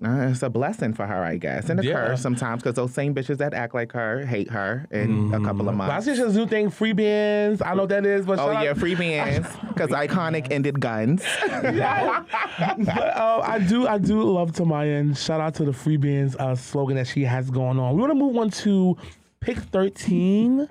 It's a blessing for her, I guess, and a curse sometimes because those same bitches that act like her hate her in a couple of But I months. see she's new thing, free bands. I know what that is, but Oh shout yeah, out- free bands because Iconic ended guns. But I do love Tamaya, and shout out to the free bands slogan that she has going on. We want to move on to pick 13.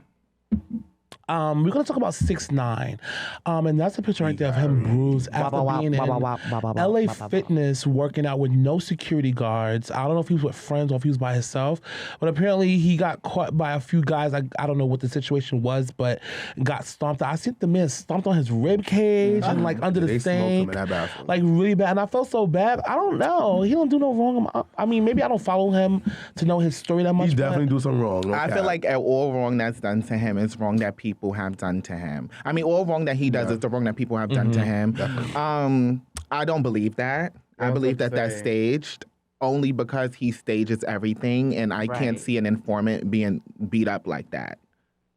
We're gonna talk about 6ix9ine, and that's a picture right there of him bruised after being in LA Fitness working out with no security guards. I don't know if he was with friends or if he was by himself, but apparently he got caught by a few guys. I don't know what the situation was, but got stomped. I think the man stomped on his rib cage and like under the They smoked him sink, in that bathroom. like really bad. And I felt so bad. I don't know. He don't do no wrong. I mean, maybe I don't follow him to know his story that much. He but- definitely do something wrong. No I cap. feel like all wrong that's done to him is wrong that people have done to him. I mean, all wrong that he does is the wrong that people have done to him. I don't believe that. I was believe about that to that's say. staged only because he stages everything, and I can't see an informant being beat up like that.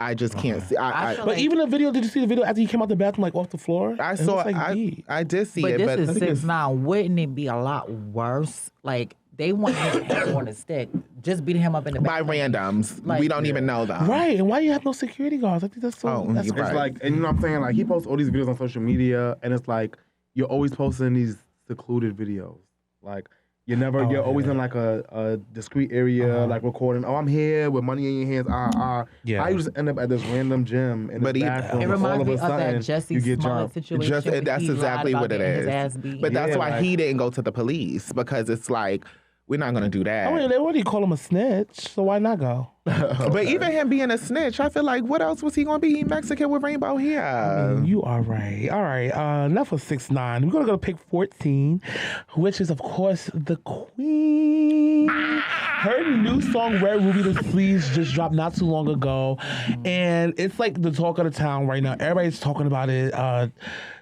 I just can't see. I feel But even the video, did you see the video after he came out the bathroom, like off the floor? I It saw. looks like beat. I did see But it, this but is 6ix9ine. Wouldn't it be a lot worse? Like they want him on a stick, just beating him up in the by back. randoms, Like- we don't even know them. Right, and why you have no security guards? I think that's so. Oh, that's you're It's right. like, and you know what I'm saying? Like, he posts all these videos on social media, and it's like, you're always posting these secluded videos. Like, you're Oh, always in like a discreet area, like recording, oh, I'm here with money in your hands, Yeah. How you just end up at this random gym in But this he- bathroom, It and all reminds of me a of sudden, that Jesse you get Smollett jumped. situation. Just where that's he lied exactly about what it getting his is. ass beat. But that's Yeah, why like- he didn't go to the police because it's like we're not gonna do that. I mean, they already call him a snitch, so why not go? But even him being a snitch, I feel like what else was he gonna be? He Mexican with rainbow hair. You are right. All right, enough of 6ix9ine. We're gonna go to pick 14, which is of course the Queen. Her new song "Red Ruby the Sleeves" just dropped not too long ago, and it's like the talk of the town right now. Everybody's talking about it.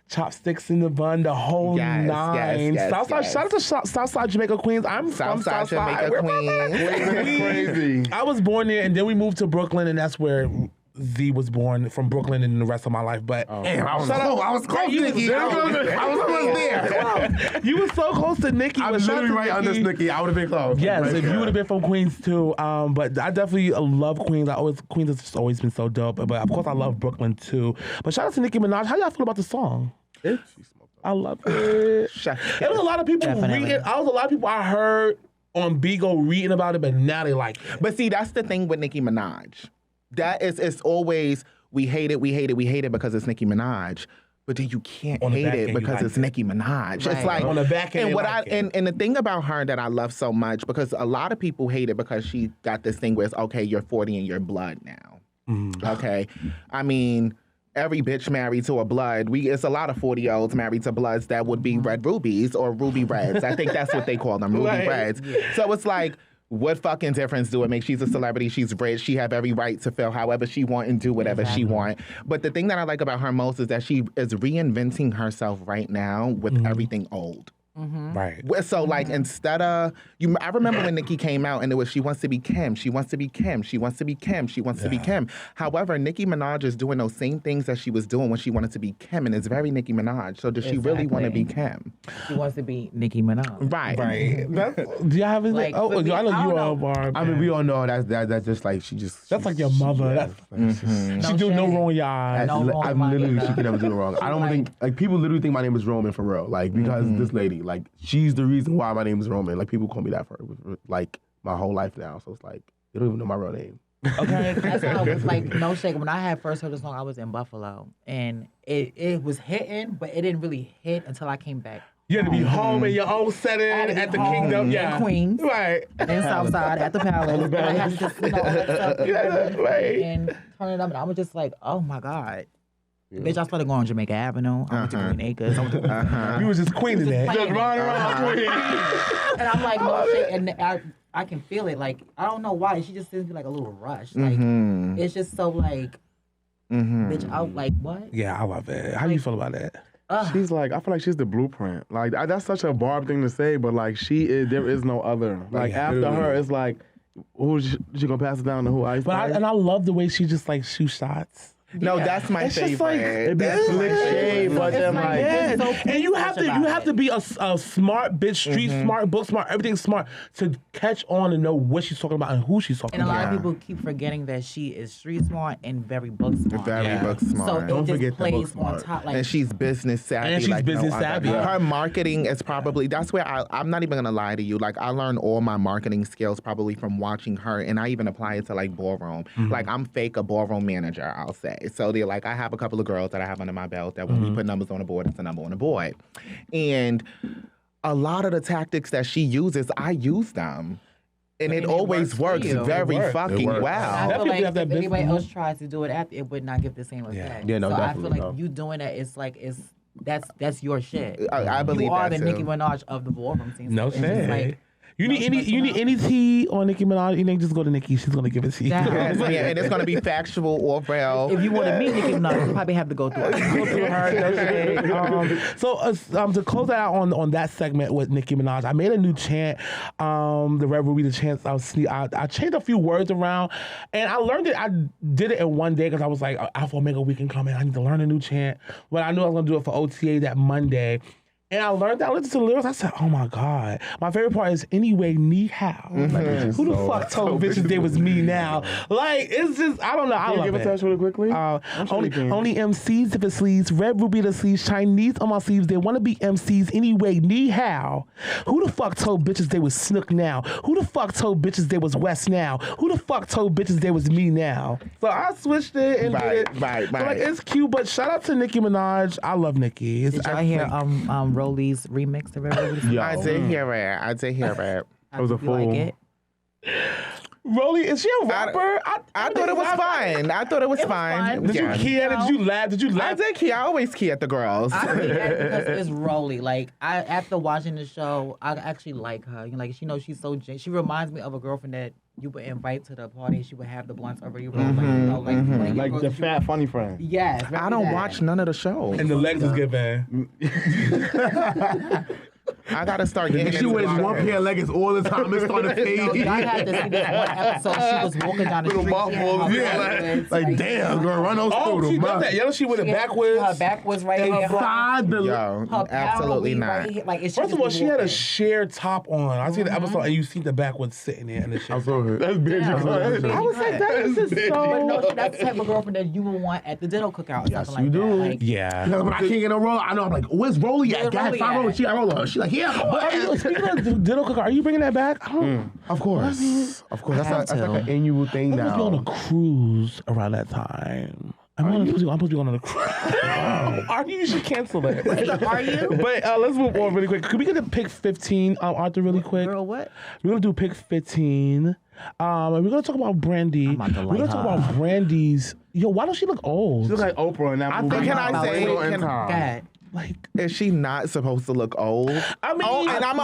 Chopsticks in the bun, the whole Yes, nine. yes, Southside, yes. shout out to Southside Jamaica Queens. I'm from Southside Southside. Jamaica We're from Queens. that. Crazy. I was born there, and then we moved to Brooklyn, and that's where Z was born from Brooklyn and the rest of my life. But Damn, I was Shout out- I was close, You was Nicki. very I was almost there. you were so close to Nicki. I'm but shout out literally to right under Nicki. Snookie. I would have been close. Yes, Right if you there. would have been from Queens too. But I definitely love Queens. Queens has just always been so dope. But of course, I love Brooklyn too. But shout out to Nicki Minaj. How y'all feel about the song? I love it. There was a lot of people Definitely. reading. I was a lot of people I heard on Bigo reading about it, but now they like it. But see, that's the thing with Nicki Minaj. That is, it's always we hate it because it's Nicki Minaj. But then you can't On the hate back it end, you because like it's it. Nicki Minaj. It's Right. like On the back end, and you what like I it. and the thing about her that I love so much because a lot of people hate it because she got this thing where it's okay, you're 40 and you're blood now. Okay, I mean. Every bitch married to a blood, it's a lot of 40-year-olds married to bloods that would be red rubies or ruby reds. I think that's what they call them, ruby Right. reds. So it's like, what fucking difference do it make? She's a celebrity, she's rich, she have every right to feel however she want and do whatever she want. But the thing that I like about her most is that she is reinventing herself right now with everything old. Right. So like instead of I remember when Nicki came out and it was she wants to be Kim, she wants to be Kim, she wants to be Kim, she wants to be Kim. However, Nicki Minaj is doing those same things that she was doing when she wanted to be Kim, and it's very Nicki Minaj. So does she really want to be Kim? She wants to be Nicki Minaj. Right. Right. Do y'all have his Like, Oh, for me, I know I you don't are, know. Barb. I mean, we all know that's just like That's like your mother. She No do no shade. wrong, y'all. No wrong I'm mind literally, either. she can never do it wrong. I don't think, like, people literally think my name is Roman for real. Like, because this lady, like, she's the reason why my name is Roman. Like, people call me that for, like, my whole life now. So it's like, they don't even know my real name. Okay. That's how I was like, no shake. When I had first heard the song, I was in Buffalo, and it was hitting, but it didn't really hit until I came back. You had to be home in your own setting had to be at the home Kingdom. in Yeah. Queens. Right. In Southside at the Palace, and I had to just all that stuff right. and turn it up, and I was just like, oh my god. Bitch, I started going on Jamaica Avenue. I went to Green Acres. I went to You was just queening that. playing Just it. running around queen. and I'm like, no shit. And I can feel it. Like, I don't know why. She just sends me like a little rush. Like, it's just so like, bitch, out like, what? Yeah, I love it. How do you feel about that? She's like, I feel like she's the blueprint. Like, that's such a Barb thing to say, but like, there is no other. Like, after her, it's like, who's she gonna pass it down to who? Ice But Spice? I love the way she just like shoots shots. No, that's my It's just like- favorite. It be That's my slick shade, favorite. but then like. Yeah, so and you have to about it. be a smart bitch, street smart, book smart, everything smart to catch on and know what she's talking about and who she's talking And a about. lot of people keep forgetting that she is street smart and very book smart. Very Yeah. book So smart. it Don't just forget the book plays on smart. top. Like And she's business savvy. And she's like business no other. savvy. Her marketing is probably, that's where I'm not even gonna lie to you. Like I learned all my marketing skills probably from watching her, and I even apply it to like ballroom. Like I'm fake a ballroom manager, I'll say. So they're like, I have a couple of girls that I have under my belt that when we put numbers on the board, it's a number on the board. And a lot of the tactics that she uses, I use them. And it it always works for works you. very It works. fucking It works. well. I feel Definitely like have that if anybody business. else tries to do it after, it would not give the same effect. Yeah, no, so I feel definitely, like no. you doing that, it's like that's your shit. I believe you are that the too. Nicki Minaj of the ballroom scene. No So it's just shade. like, You need any tea on Nicki Minaj? You need to just go to Nicki. She's gonna give it to you. That- Yeah, and it's gonna be factual or real. if you want to meet Nicki Minaj, you probably have to go through her. So to close that out on that segment with Nicki Minaj, I made a new chant. The Red Ruby, the chant. I changed a few words around, and I learned it. I did it in one day because I was like, Alpha Omega weekend coming. I need to learn a new chant. But I knew I was gonna do it for OTA that Monday. And I learned that. I listened to the lyrics. I said, "Oh my god!" My favorite part is "Anyway, ni hao." Like, who the fuck told bitches they was me now? Like, it's just I don't know. I Can you love give it. it to us really quickly? Only MCs if it sleeves, Red Ruby the sleeves, Chinese on my sleeves. They want to be MCs anyway. Ni hao. Who the fuck told bitches they was Snook now? Who the fuck told bitches they was West now? Who the fuck told bitches they was me now? So I switched it and Right, did it. right, So, like, right. it's cute, but shout out to Nicki Minaj. I love Nicki. It's Did y'all hear Rolly's remix of Red Ruby? Yo. I did hear it. I did hear it. That was a you like fool. it? Rolly, is she a rapper? I thought it was fine. I thought it was fine. Did Yeah. you key at it? Did you laugh? Did you I laugh? did key. I always key at the girls. I think that because it's Rolly. Like after watching the show, I actually like her. You know, like she's so she reminds me of a girlfriend that you would invite to the party. She would have the blunts already rolled. Like, you know, like, one of your Like girls the that you fat would- funny friend. Yes, I don't watch none of the show. And the legs is given. I gotta start getting She into wears the one pair of leggings all the time. It started No, fading. y'all had to see this one episode. She was walking down the Little street. muffles, she had her yeah, backwards, like damn, girl, run those Oh, through she them. does that. Yellow, she with it Her backwards. back was right here. Inside the Yo, Her absolutely power not. right here, like, it's First of just all, she had a walking. sheer top on. I see the episode and you see the backwoods sitting there and the shit. I saw her. That's big. Yeah. I was like, that is just But so. no, that's the type of girlfriend that you would want at the dinner cookout or Yes, something you like do. that. Like, Yeah. Yeah, but I can't get no roller. I know. I'm like, where's Rolly Where's at? Guys, Rolly find at? Rolly. She got roller. She's like, yeah. Speaking of Diddle Cooker, are you bringing that back? I don't. Of course. Of course. That's like an annual thing I'm supposed to be on now. a cruise around that time. I'm supposed to be on a cruise. Are you? You should cancel it. are you? But let's move on really quick. Could we get to pick 15, Arthur, really quick? Girl, what? We're gonna do pick 15. And we're gonna talk about Brandy. I'm about to We're like gonna talk her. about Brandy's. Yo, why don't she look old? She look like Oprah in that I movie. think- can I About say- Twinkle in can- Time. God. like, Is she not supposed to look old? I mean, Oh, and I'm I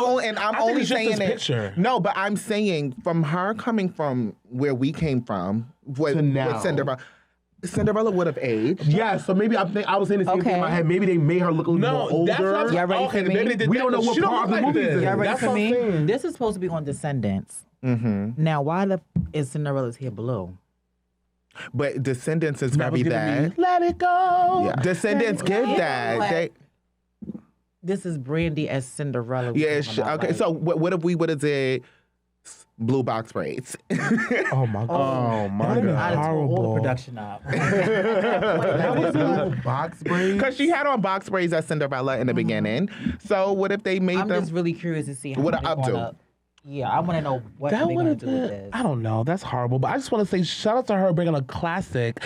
think only it's just saying this it. picture. No, but I'm saying from her coming from where we came from with, To now. with Cinderella. Cinderella would have aged. Yeah, so maybe I was saying the same thing in my Okay. head. Maybe they made her look a little more no, older. that's not. Y'all ready okay, for me? maybe they did We that, don't know but what she part of the look like movie this. this is. Y'all ready That's for what I'm me? saying. This is supposed to be on Descendants. Mm-hmm. Now, why is Cinderella's hair blue? But Descendants is That was very giving me, bad. Let it go. Yeah. Descendants give Yeah, that. like- They, This is Brandy as Cinderella. we're yeah. talking about, Okay. like- So what if we would have did blue box braids? Oh my god. Oh my That'd be god. I'd have tore all the horrible. production up. That was a box braid. Because she had on box braids as Cinderella in the beginning. So what if they made I'm them? just really curious to see how What they're a gonna updo. Yeah, I want to know what That they're would gonna have do with been. this. I don't know. That's horrible. But I just want to say shout out to her bringing a classic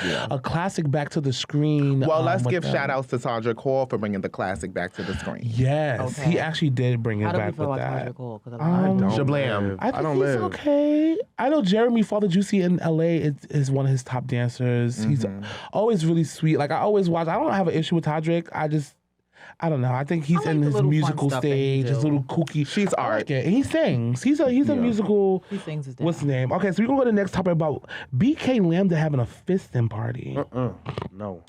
back to the screen. Well, let's with give them. shout outs to Todrick Hall for bringing the classic back to the screen. Yes, Okay. he actually did bring it How do we back feel with about that. Todrick Hall? 'Cause Don't Shablam. live. I think don't he's live. okay. I know Jeremy Father Juicy in LA is one of his top dancers. He's always really sweet. Like I always watch. I don't have an issue with Todrick. I don't know. I think he's I like in the his little fun musical stuff that he stage, his do. little kooky. She's I art. like it. And he sings. He's a musical. He sings his What's his name? Okay, so we're gonna go to the next topic about BK Lambda having a fisting party. No.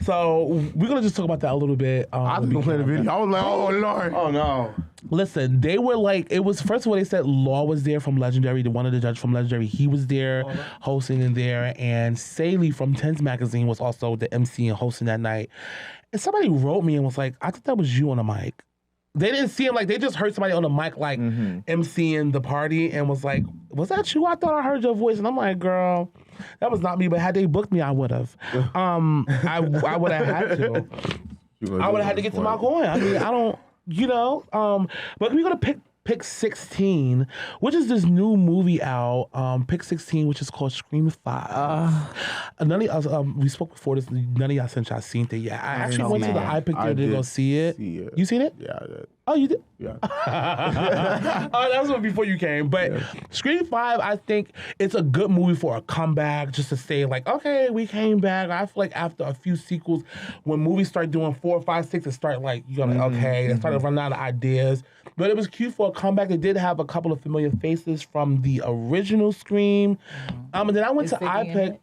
So we're gonna just talk about that a little bit. I was gonna play the video. I was like, oh Lord. Oh no. Listen, they were like, it was first of all they said Law was there from Legendary, one of the judges from Legendary. He was there hosting in there, and Saley from Tens Magazine was also the MC and hosting that night. And somebody wrote me and was like, I thought that was you on the mic. They didn't see him, like they just heard somebody on the mic like MCing the party and was like, was that you? I thought I heard your voice. And I'm like, girl, that was not me, but had they booked me, I would have. I would have had to. I would have had to get to my coin. I mean, I don't, but we're gonna pick 16, which is this new movie out. Pick 16, which is called Scream 5. None of us, we spoke before this. None of y'all since y'all seen it yet. I actually went to the iPic Theater to go see it. You seen it? Yeah, I did. Oh, you did? Yeah. Oh, that was one before you came. But Scream 5, I think it's a good movie for a comeback, just to say, like, okay, we came back. I feel like after a few sequels, when movies start doing 4, 5, 6, it start like, you're like, okay, they started running out of ideas. But it was cute for a comeback. They did have a couple of familiar faces from the original Scream. And then I went to iPic.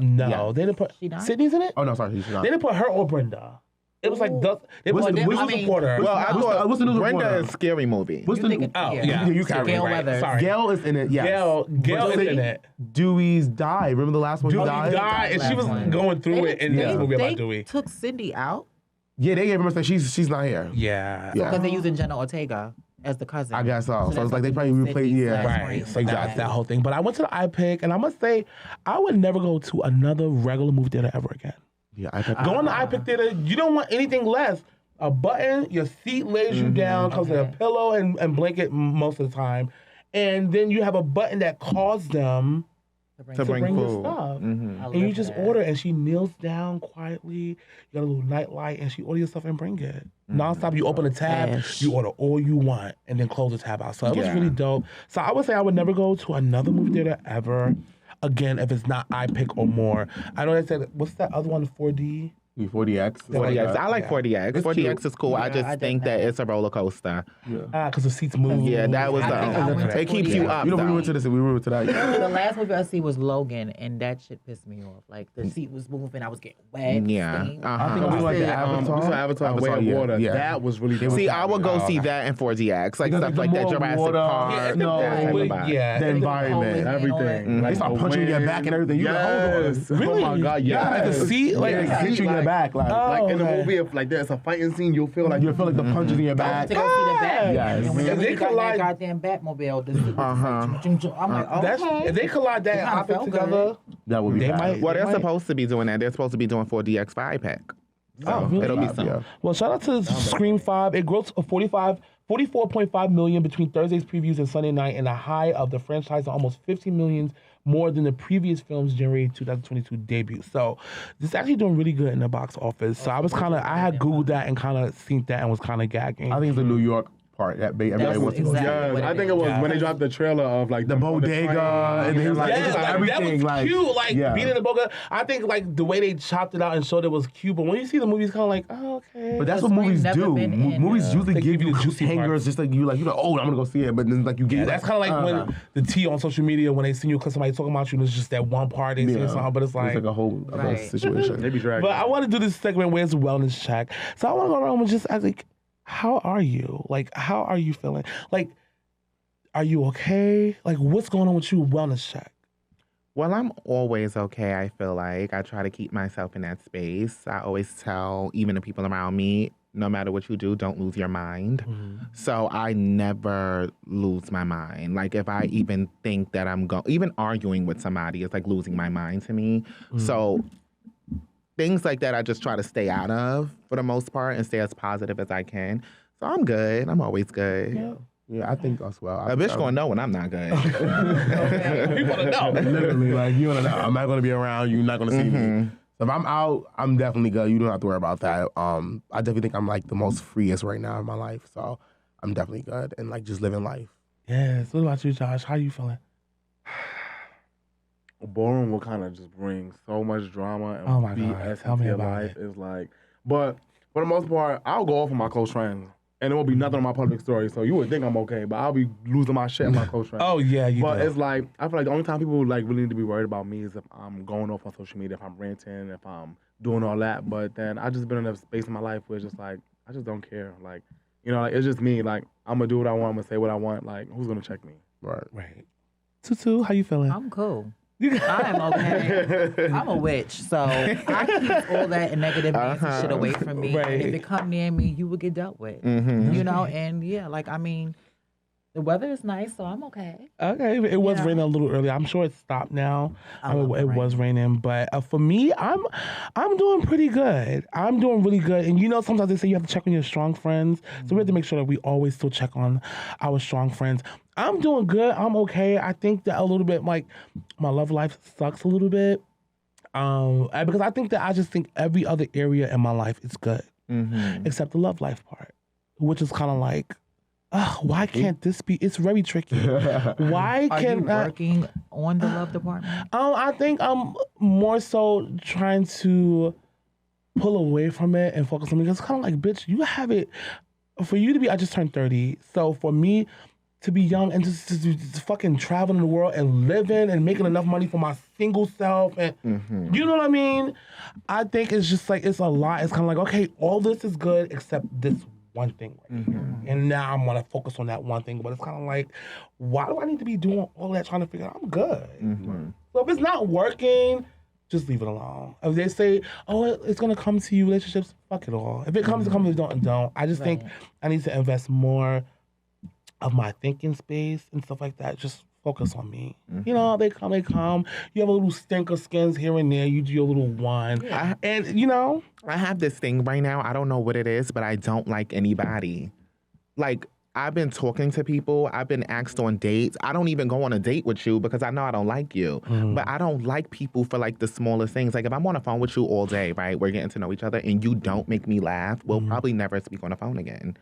No, they didn't put Sydney's in it? Oh no, sorry, she's not. They didn't put her or Brenda. It was like they What's put the- like what's news the- reporter. Well, I thought what's the news Brenda reporter? is a scary movie. What's the? Oh yeah, you carry Gail right. Weathers. Sorry, Gail is in it. Yes. Gail is in it. Dewey's died. Remember the last one? Dewey he died. died, and she was going through it in this movie about Dewey. Took Cindy out Yeah, they gave him a say she's not here. Yeah. Yeah. because they're using Jenna Ortega as the cousin. I guess so. So that's it's like they what probably Cindy replayed. Yeah. slash Right, Maureen so was that's at. that whole thing. But I went to the iPic, and I must say, I would never go to another regular movie theater ever again. Yeah. I think. Going to iPic theater, you don't want anything less. A button, your seat lays you down, comes with a pillow and blanket most of the time. And then you have a button that calls them To bring your food. stuff. I And you love just that. order, and she kneels down quietly. You got a little night light, and she order your stuff and bring it. Nonstop, you open a tab, Yes. you order all you want, and then close the tab out. So it was Yeah. really dope. So I would say I would never go to another movie theater ever again if it's not iPic or more. I know they said, what's that other one, 4D? 40X. 40X. I like 40X. It's 40X cute. is cool. I just I think did that that. it's a roller coaster. Because the seats move. Yeah, that was I think I went it keeps to you 40X. up. You know, we though. went to this. We went to that. The last movie I see was Logan, and that shit pissed me off. Like the seat was moving, I was getting wet. Yeah. stained. Uh-huh. think we went to Avatar. We saw Avatar Way of yeah, Water. yeah. That was really dope. See, I would go see that in 4DX, like Because stuff the like that, more Jurassic water- Park. Yeah, No, that type of but vibe. yeah. The environment. Everything. They start punching your back and everything. You like, hold on. Yes. Really? Oh my God, Yeah, yes. the seat, like, Yeah, they hit you in your back. Like, Like in the okay. movie, if like there's a fighting scene, you'll feel like you feel like the punches in your back. To go see the Batman. Yes. And when If they they got collide- that goddamn Batmobile, the seat was just like, chung, chung, chung. I'm like, oh, That's, okay. if they collide that It kinda outfit felt together, That would be They bad. might- Well, they're Right. supposed to be doing that. They're supposed to be doing 4DX 5-pack. So Oh, really? it'll be something. Yeah. well, shout out to Scream 5. It grossed 44.5 million between Thursday's previews and Sunday night, and a high of the franchise of almost 15 million more than the previous film's January 2022 debut. So this is actually doing really good in the box office. So I had Googled that and kind of seen that and was kind of gagging. I think it's the New York part that everybody That's wants to go. exactly Yeah, what I it think is. it was when they dropped the trailer of like The them on bodega, train. and then it was like, Yeah, it's just like, that everything. was Like, cute. Like yeah. being in the boga, I think like the way they chopped it out and showed it was cute. But when you see the movie, it's kind of like, oh, okay. But that's what Scream movies never do. been in, Movies usually They give you the juicy hangers, parts. just like you like oh, I'm gonna go see it, but then like you get Yeah, that's kind of like when the tea on social media when they see you because somebody talking about you and it's just that one part they say something, but it's like. a whole other Right. situation. They be dragging. But I want to do this segment where it's a wellness check. So I want to go around and just ask, like, how are you? Like, how are you feeling? Like, are you okay? Like, what's going on with you? Wellness check. Well, I'm always okay, I feel like. I try to keep myself in that space. I always tell even the people around me, no matter what you do, don't lose your mind. So I never lose my mind. Like if I even think that even arguing with somebody is like losing my mind to me. So things like that I just try to stay out of for the most part and stay as positive as I can. So I'm good. I'm always good. Yeah, I think as well. A bitch gonna know when I'm not good. You want to know. Literally, like you wanna know, I'm not gonna be around you. You're not gonna see me. So if I'm out, I'm definitely good. You don't have to worry about that. I definitely think I'm like the most freest right now in my life. So I'm definitely good and like just living life. Yes. What about you, Josh? How you feeling? Boring will kind of just bring so much drama and Oh my God, BS tell into me your about life. it. It's like, but for the most part, I'll go off with my close friends. And it won't be nothing on my public story. So you would think I'm okay, but I'll be losing my shit in my close friends. Oh yeah, you But do. it's like, I feel like the only time people like really need to be worried about me is if I'm going off on social media, if I'm ranting, if I'm doing all that. But then I just been in a space in my life where it's just like, I just don't care. Like, you know, like it's just me. Like, I'm gonna do what I want, I'm gonna say what I want. Like, who's gonna check me? Right. Tutu, how you feeling? I'm cool. I am okay. I'm a witch, so I keep all that negative nasty shit away from me. Right. And if it come near me, you will get dealt with. You know, and yeah, like I mean, the weather is nice, so I'm okay. Okay, it was Yeah. raining a little earlier. I'm sure it stopped now. I love It the was raining, but for me, I'm doing pretty good. I'm doing really good. And you know, sometimes they say you have to check on your strong friends, so we have to make sure that we always still check on our strong friends. I'm doing good. I'm okay. I think that a little bit like my love life sucks a little bit, because I think that I just think every other area in my life is good, except the love life part, which is kind of like. Why can't this be? It's very tricky. Why Are can't you working on the love department? I think I'm more so trying to pull away from it and focus on me. It's kind of like, bitch, you have it. For you to be, I just turned 30. So for me to be young and just fucking traveling the world and living and making enough money for my single self and you know what I mean? I think it's just like, it's a lot. It's kind of like, okay, all this is good except this one thing right here. And now I'm gonna focus on that one thing. But it's kind of like, why do I need to be doing all that trying to figure out I'm good? So if it's not working, just leave it alone. If they say, oh, it's gonna come to you, relationships, fuck it all. If it comes, it comes. If it don't, it don't. I just think I need to invest more of my thinking space and stuff like that. Just focus on me. You know, they come. You have a little stink of skins here and there. You do your little one. And, you know. I have this thing right now. I don't know what it is, but I don't like anybody. Like, I've been talking to people. I've been asked on dates. I don't even go on a date with you because I know I don't like you. But I don't like people for, like, the smallest things. Like, if I'm on the phone with you all day, right, we're getting to know each other, and you don't make me laugh, we'll probably never speak on the phone again.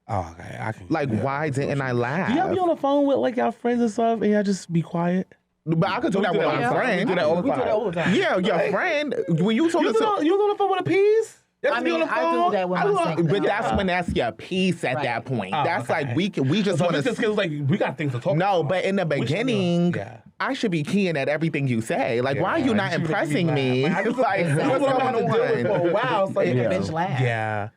Oh, okay. I can. Like, why didn't I laugh? Do y'all be on the phone with, like, y'all friends and stuff, and y'all just be quiet? But I could do that with my friend. We do that all the time. Yeah, your friend. When you talk You was to on the phone with a piece? I mean, I do that with my single. but that's when that's your piece at that point. That's like we just So want it's just 'cause, like, we got things to talk about. No, but in the beginning, Yeah. I should be keying at everything you say. Like, why are you not you should make impressing me me? laugh. Like, That's what's what I'm going gonna have to deal with for a on? while. So Make a bitch laugh. Yeah.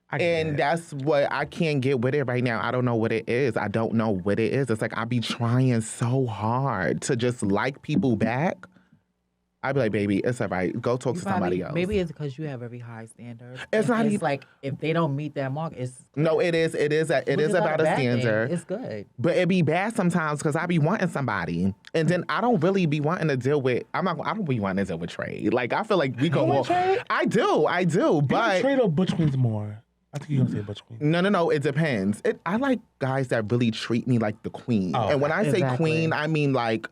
I get And it. that's what I can't get with it right now. I don't know what it is. I don't know what it is. It's like I be trying so hard to just like people back. I'd be like, baby, it's all right. Go talk to somebody else. Maybe it's because you have very high standards. It's not It's even- like if they don't meet that mark, it's No, it is. It is which is not about a bad thing. standard. It's good. But it be bad sometimes because I be wanting somebody, and then I don't really be wanting to deal with. I don't be wanting to deal with trade. Like I feel like we go. want trade? I do. You But trade or Butch Queens more? I think you're gonna say Butch Queens. no. It depends. I like guys that really treat me like the queen. Oh, and when I say exactly. queen, I mean like.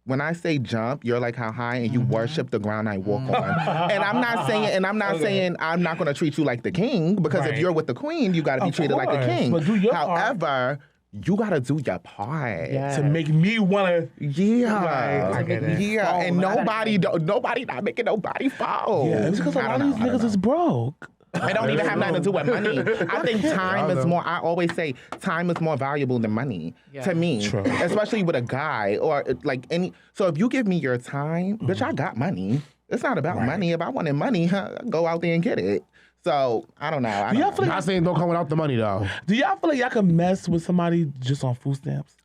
When I say jump, you're like how high and you worship the ground I walk on. And I'm not saying I'm not going to treat you like the king because if Right. you're with the queen, you got to be Of treated like the course, king. but do your part. However, you got to do your part. To make me wanna. Yeah. Right, I get it. Yeah, Fall. and I gotta nobody not making nobody fall. Yeah, it's because a I lot don't of these know, niggas is broke. It don't even have nothing to do with money. I think time is more, I always say time is more valuable than money to me. True. Especially with a guy or like any. So if you give me your time, bitch, I got money. It's not about money. If I wanted money, I'd go out there and get it. So I don't know. I Do y'all don't feel know. like Not saying don't come without the money though. Do y'all feel like y'all can mess with somebody just on food stamps?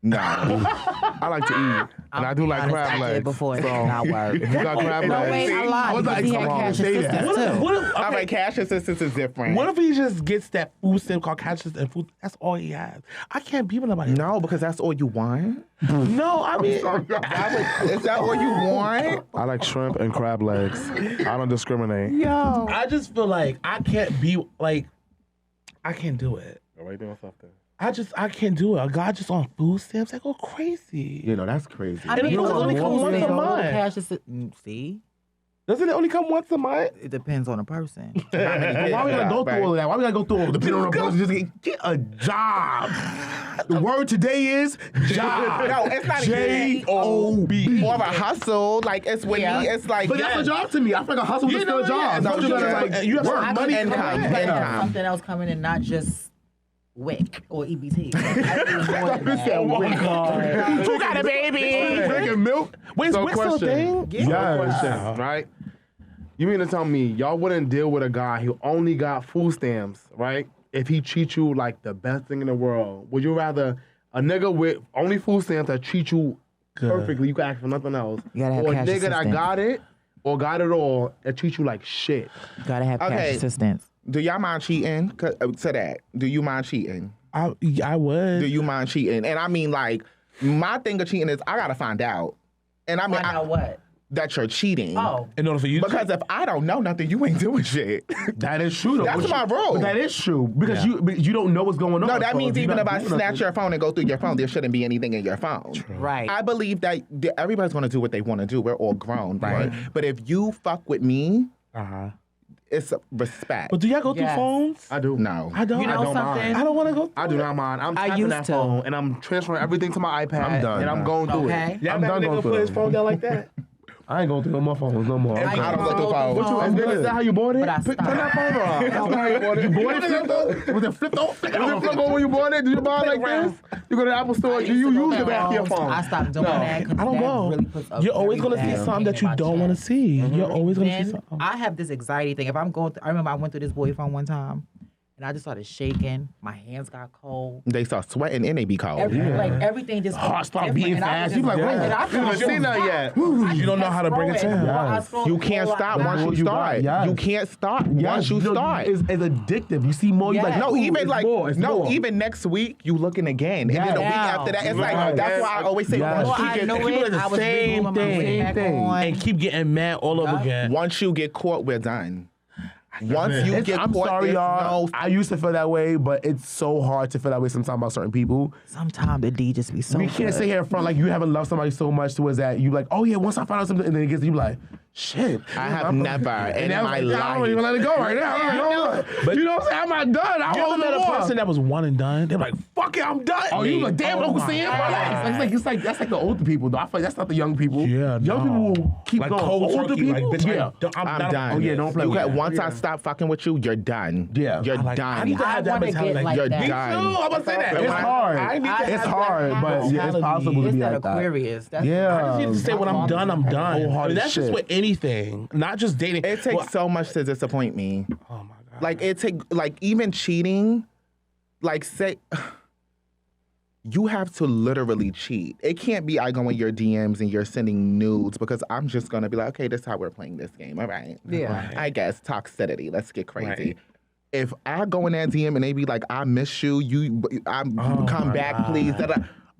No. I like to eat, and I do like Honest, crab I did legs. before it So did not work. if you got crab No, legs. wait, I lied. was Because like, he had come on, cash say that. assistance too. What if, All okay, right, cash assistance is different. what if he just gets that food stamp called cash assistance and food? That's all he has. I can't be with nobody. No, because that's all you want. No, I mean, Is that all you want? I like shrimp and crab legs. I don't discriminate. Yo. I just feel like I can't be like, I can't do it. Why you doing something? I can't do it. A guy just on food stamps, I go crazy. You know, that's crazy. I And mean, it those only are comes the once a those are the month. cash assistance. See? Doesn't it only come once a month? It depends on the person. Why we gotta go through all of that? Why we gotta go through all of depending on the person? Just get a job. The word today is job. No, it's not J-O-B. more of a hustle. Like it's with me, it's like But that's a job to me. I feel like a hustle is still a job. no, You gotta, yeah. like, You have work, some money, income. come in. Income. Something else coming in, not just WIC or EBT. I need more than that. Oh my God. Who got a baby? Drinking milk. Wait, is So Wick still a thing? So question, right? You mean to tell me y'all wouldn't deal with a guy who only got food stamps, right? If he treats you like the best thing in the world, would you rather a nigga with only food stamps that treat you perfectly, you can ask for nothing else, You gotta have or a cash nigga that assistance. got it or got it all that treats you like shit? Gotta have cash Okay. assistance. Do y'all mind cheating? To that, do you mind cheating? I Do would. you mind cheating? And I mean, like, my thing of cheating is I gotta find out. And I mean, Find out what? that you're cheating. Oh. In order for you to Because if I don't know nothing, you ain't doing shit. That is true, though. That's But my you- rule. But that is true because you don't know what's going on. No, that So means you're even not if I doing snatch nothing. your phone and go through your phone, there shouldn't be anything in your phone. Right. I believe that everybody's going to do what they want to do. We're all grown, right? But if you fuck with me, it's respect. But do y'all go through Yes. phones? I do. No. I don't. You know I don't something? mind. I don't want to go. I do not mind. I'm I tapping used that to. phone and I'm transferring everything to my iPad. I'm done, and I'm man. going through Okay. it. Yeah, I'm that done nigga going put through his it. phone down like that. I ain't going through no more phones no more. I don't go through phone. phones. What you, is that how you bought it? But I Turn stopped. that phone off. That's not how you bought it. You bought it flipped over? Was it flipped over? Was it flipped over when you bought it? Did you buy it like this? You go to the Apple store, you use the back of your phone. I stopped doing that because I don't that go. really puts a You're always very gonna see bad something pain that in you my don't want to chest. see. You're always gonna see Then something. I have this anxiety thing. If I'm going, I remember I went through this boy phone one time, and I just started shaking. My hands got cold. They start sweating and they be cold. Like everything just Heart start different, beating and I fast. was You just like, like, wait, and I You haven't felt seen that yet. You don't know how to bring it down. Yes. You can't stop once What you you got, start. yes. You can't stop Yes, once you start. It's addictive. You see more. You like, Yes. No, ooh, even it's like more, it's more. even next week you looking again, and then the week Yeah. after that, it's Right. like that's why I always say Yes. Well, once, I you know get, people it. are the I was same removing my thing. wig back Thing. on. And keep getting mad all over again. once you get caught, we're done. Once you get I'm caught, sorry, there's y'all. no. I used to feel that way, but it's so hard to feel that way sometimes about certain people. Sometimes the D just be so. We can't good. sit here in front like you haven't loved somebody so much to us that you like, oh yeah, once I find out something, and then it gets you like, shit. I have never in I was my like, I don't even life. let it go right now. I don't know. But- you know what I'm saying? I'm not done. I You ever want met a more. person that was one and done? They're like, fuck it, I'm done. Oh, you like, damn, Oh Uncle my Sam? God. It's like that's like the older people though. I feel like that's not the young people. Yeah, young no. people will keep Like going. cold Older turkey, people, like, bitch, yeah. I'm done. Oh yeah, don't play You with got, that. once I Yeah. stop fucking with you, you're done. Yeah. You're I need done. to have that wanna mentality. get Like, like You're that. done. I'm about to say that. It's hard. I need to I- have It's that hard, but yeah, it's mentality. possible to It's be that like that. Aquarius. That's Yeah. I just need to say when I'm done, I'm done. Wholehearted That's just shit. with anything, not just dating. It takes Well, so much to disappoint me. oh my God. Like it take like even cheating, like say you have to literally cheat. It can't be I go in your DMs and you're sending nudes because I'm just gonna be like, okay, this is how we're playing this game. All right. Yeah. I guess toxicity. Let's get crazy. Right. If I go in that DM and they be like, I miss you, come my back, God. please.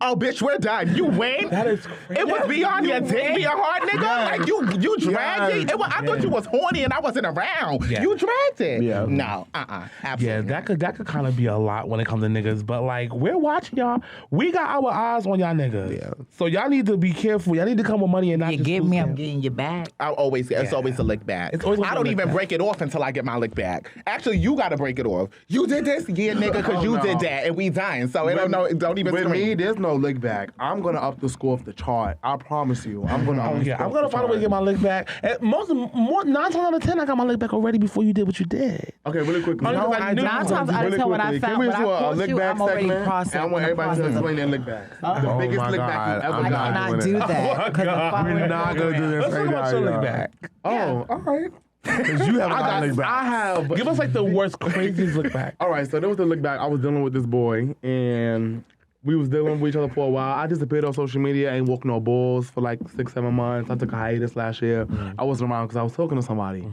Oh, bitch, we're done. You win. That is crazy. It was beyond your dick, being hard, nigga. Yes. Like you dragged it. I thought Yes. you was horny and I wasn't around. Yeah. You dragged it. Yeah. No, Yeah, absolutely. that could kind of be a lot when it comes to niggas. But like, we're watching y'all. We got our eyes on y'all niggas. Yeah. So y'all need to be careful. Y'all need to come with money and not You just get food me, I'm stamps. getting you back. It's always a lick back. It's always I a don't lick even back. break it off until I get my lick back. Actually, you got to break it off. You did this, yeah, nigga, because you no. did that, and we dying. So it don't even With scream. me, there's no lick back. I'm gonna up the score off the chart. I promise you. I'm gonna. Oh up the yeah, score I'm off gonna the find a way to chart. get my lick back. And more 9 times out of 10, I got my lick back already before you did what you did. Okay, really quickly. No, I knew- 9 times out of 10 when I Can found we when I do a caught lick you, back I'm already segment? processed. And I want in the everybody to process of- explain their lick back. The Oh biggest my lick God. back you've ever I'm I not done. cannot doing do it. that because the following. We're not gonna do this Let's right talk about now. your lick y'all. back. Oh, all right. Because you haven't got lick back. I have. Give us like the worst, craziest lick back. All right, so there was the look back. I was dealing with this boy, and we was dealing with each other for a while. I disappeared on social media. I ain't walked no balls for like 6-7 months. I took a hiatus last year. I wasn't around because I was talking to somebody,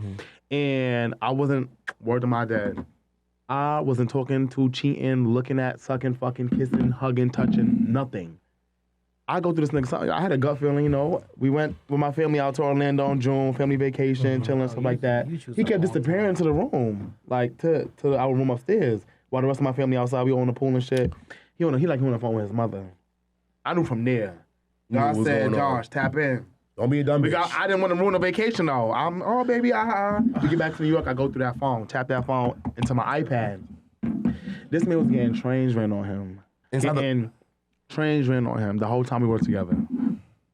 and I wasn't word to my dad. I wasn't talking to, cheating, looking at, sucking, fucking, kissing, hugging, touching, nothing. I go through this nigga. I had a gut feeling, you know. We went with my family out to Orlando in June, family vacation, chilling, stuff like that. you choose He a kept long disappearing to the room, like to our room upstairs, while the rest of my family outside. We all on the pool and shit. He on the phone with his mother. I knew from there. Knew what God was said, going on. Josh, tap in. Don't be a dumb bitch. Because I didn't want to ruin a vacation though. Baby, we get back to New York, I go through that phone, tap that phone into my iPad. This man was getting trains ran on him. Trains ran on him the whole time we worked together.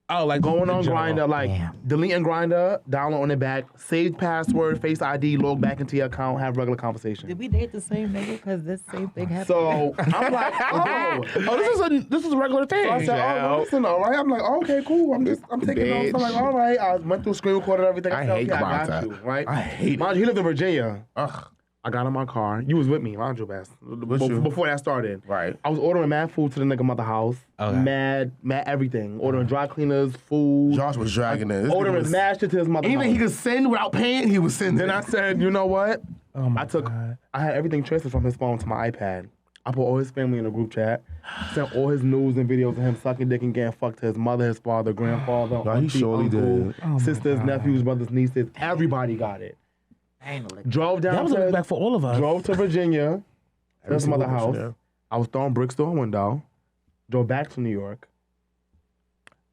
Oh, like Going on Grindr, like deleting Grindr, download on the back, save password, Face ID, log back into your account, have regular conversation. Did we date the same nigga? Because this same thing happened. So I'm like, this is a regular thing. So I said, listen, all right. I'm like, okay, cool. I'm taking notes. I'm like, all right. I went through screen recorded everything. I said, hate okay, I got Grindr. you, right? I hate Mind you, he lived in Virginia. Ugh. I got in my car. You was with me, mind you, best. Before that started. Right. I was ordering mad food to the nigga mother house. Okay. Mad everything. Ordering dry cleaners, food. Josh was dragging it. This nigga Ordering was- mad shit to his mother Anything house. he could send without paying, he was sending. Then I said, you know what? Oh my God. I had everything transferred from his phone to my iPad. I put all his family in a group chat. Sent all his news and videos of him sucking dick and getting fucked to his mother, his father, grandfather, No, he auntie, surely uncle, did. Oh my sisters, God. nephews, brothers, nieces. Everybody got it. I ain't no lick. Drove down That was a to look back for all of us. drove to Virginia, to his single mother person house. there. I was throwing bricks through a window. Drove back to New York.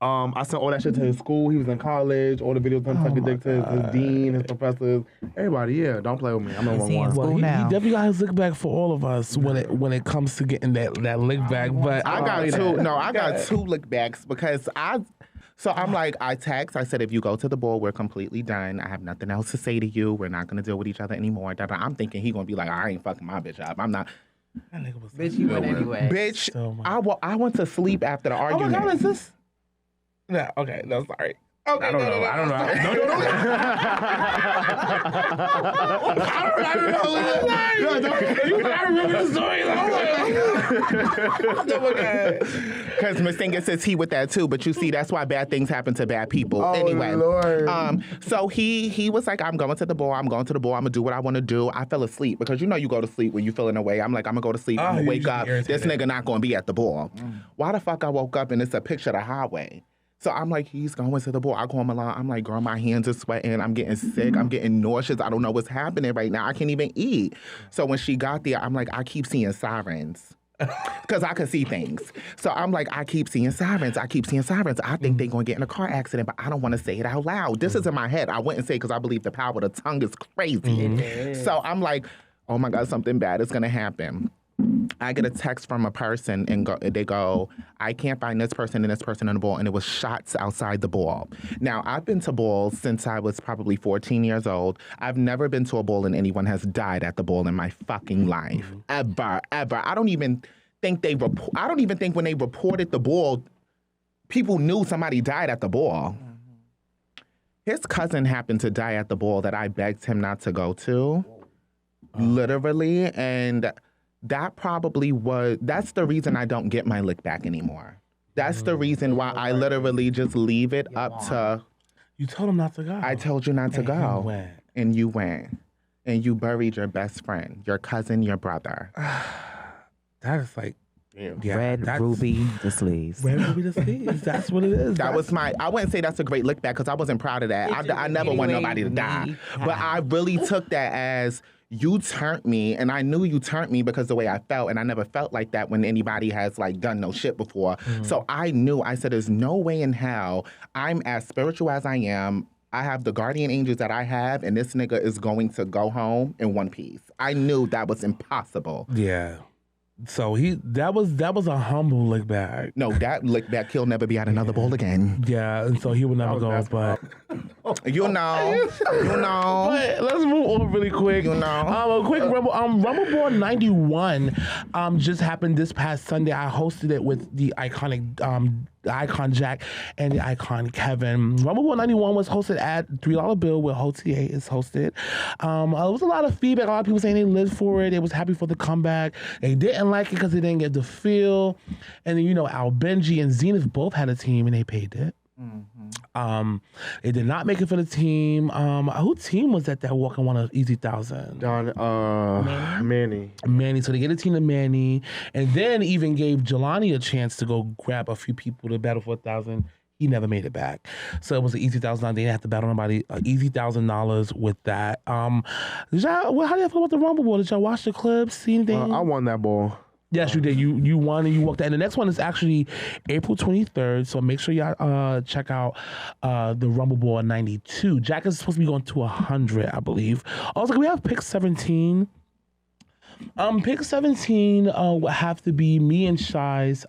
I sent all that shit to his school. He was in college. All the videos of him sucking dick to his dean, his professors, everybody. Yeah, don't play with me. I'm the wrong he in one. school Well, he now. definitely got his lick back for all of us when it comes to getting that lick back. But I got two. No, I got two lick backs because So I'm like, I text. I said, if you go to the ball, we're completely done. I have nothing else to say to you. We're not gonna deal with each other anymore. I'm thinking he gonna be like, I ain't fucking my bitch up. I'm not. That nigga was Bitch, you went anyway. Bitch, So much. I went to sleep after the Oh my argument. God, is this? No, okay, no, sorry. Okay, I don't know. I don't know. I remember the story. Because Miss Singer says he with that too, but you see, that's why bad things happen to bad people. Oh, Anyway, Lord. so he was like, I'm going to the ball. I'm going to the ball. I'm gonna do what I want to do. I fell asleep because you know you go to sleep when you feeling away. I'm like, I'm gonna go to sleep. I'm gonna you wake just up. get irritated. This nigga not gonna be at the ball. Why the fuck I woke up and it's a picture of the highway? So I'm like, he's going to the ball. I call him along. I'm like, girl, my hands are sweating. I'm getting sick. I'm getting nauseous. I don't know what's happening right now. I can't even eat. So when she got there, I'm like, I keep seeing sirens. Because I could see things. So I'm like, I keep seeing sirens. I keep seeing sirens. I think they're going to get in a car accident, but I don't want to say it out loud. This is in my head. I wouldn't say because I believe the power of the tongue is crazy. So I'm like, oh my God, something bad is going to happen. I get a text from a person and they go, I can't find this person and this person in the ball. And it was shots outside the ball. Now, I've been to balls since I was probably 14 years old. I've never been to a ball and anyone has died at the ball in my fucking life. Ever. I don't even think when they reported the ball, people knew somebody died at the ball. His cousin happened to die at the ball that I begged him not to go to. Literally. And that's the reason I don't get my lick back anymore. That's the reason why I literally just leave it up to, You told him not to go. I told you not to And go. you went. And you went. And you buried your best friend, your cousin, your brother. That is like, yeah, Red that's- Ruby, the sleeves. Red Ruby the sleeves. That's what it is. That was I wouldn't say that's a great lick back because I wasn't proud of that. I never want nobody to die. But I really took that as, you turned me, and I knew you turned me because the way I felt, and I never felt like that when anybody has like done no shit before. So I knew, I said, there's no way in hell I'm as spiritual as I am. I have the guardian angels that I have, and this nigga is going to go home in one piece. I knew that was impossible. Yeah. So that was a humble lick back. No, that lick back, he'll never be at another ball again. Yeah, and so he would never go. But You know. But let's move on really quick. You know. A quick Rumble. Rumble Bowl 91 just happened this past Sunday. I hosted it with the iconic the icon Jack and the icon Kevin. Rumble Bowl 91 was hosted at $3 Bill where HOTA is hosted. It was a lot of feedback. A lot of people saying they lived for it. They was happy for the comeback. They didn't like it because they didn't get the feel. And then, Al Benji and Zenith both had a team and they paid it. It did not make it for the team. Who team was that walked and won an Easy 1,000? Manny. Manny. So they get a team to Manny, and then even gave Jelani a chance to go grab a few people to battle for 1,000. He never made it back. So it was an easy $1,000. They didn't have to battle nobody. Easy $1,000 with that. How do you feel about the Rumble Bowl? Did y'all watch the clips? See anything? I won that ball. Yes, you did. You won and you walked out. And the next one is actually April 23rd. So make sure y'all check out the Rumble Ball 92. Jack is supposed to be going to 100, I believe. Also, we have pick 17. Pick 17 would have to be me and Shy's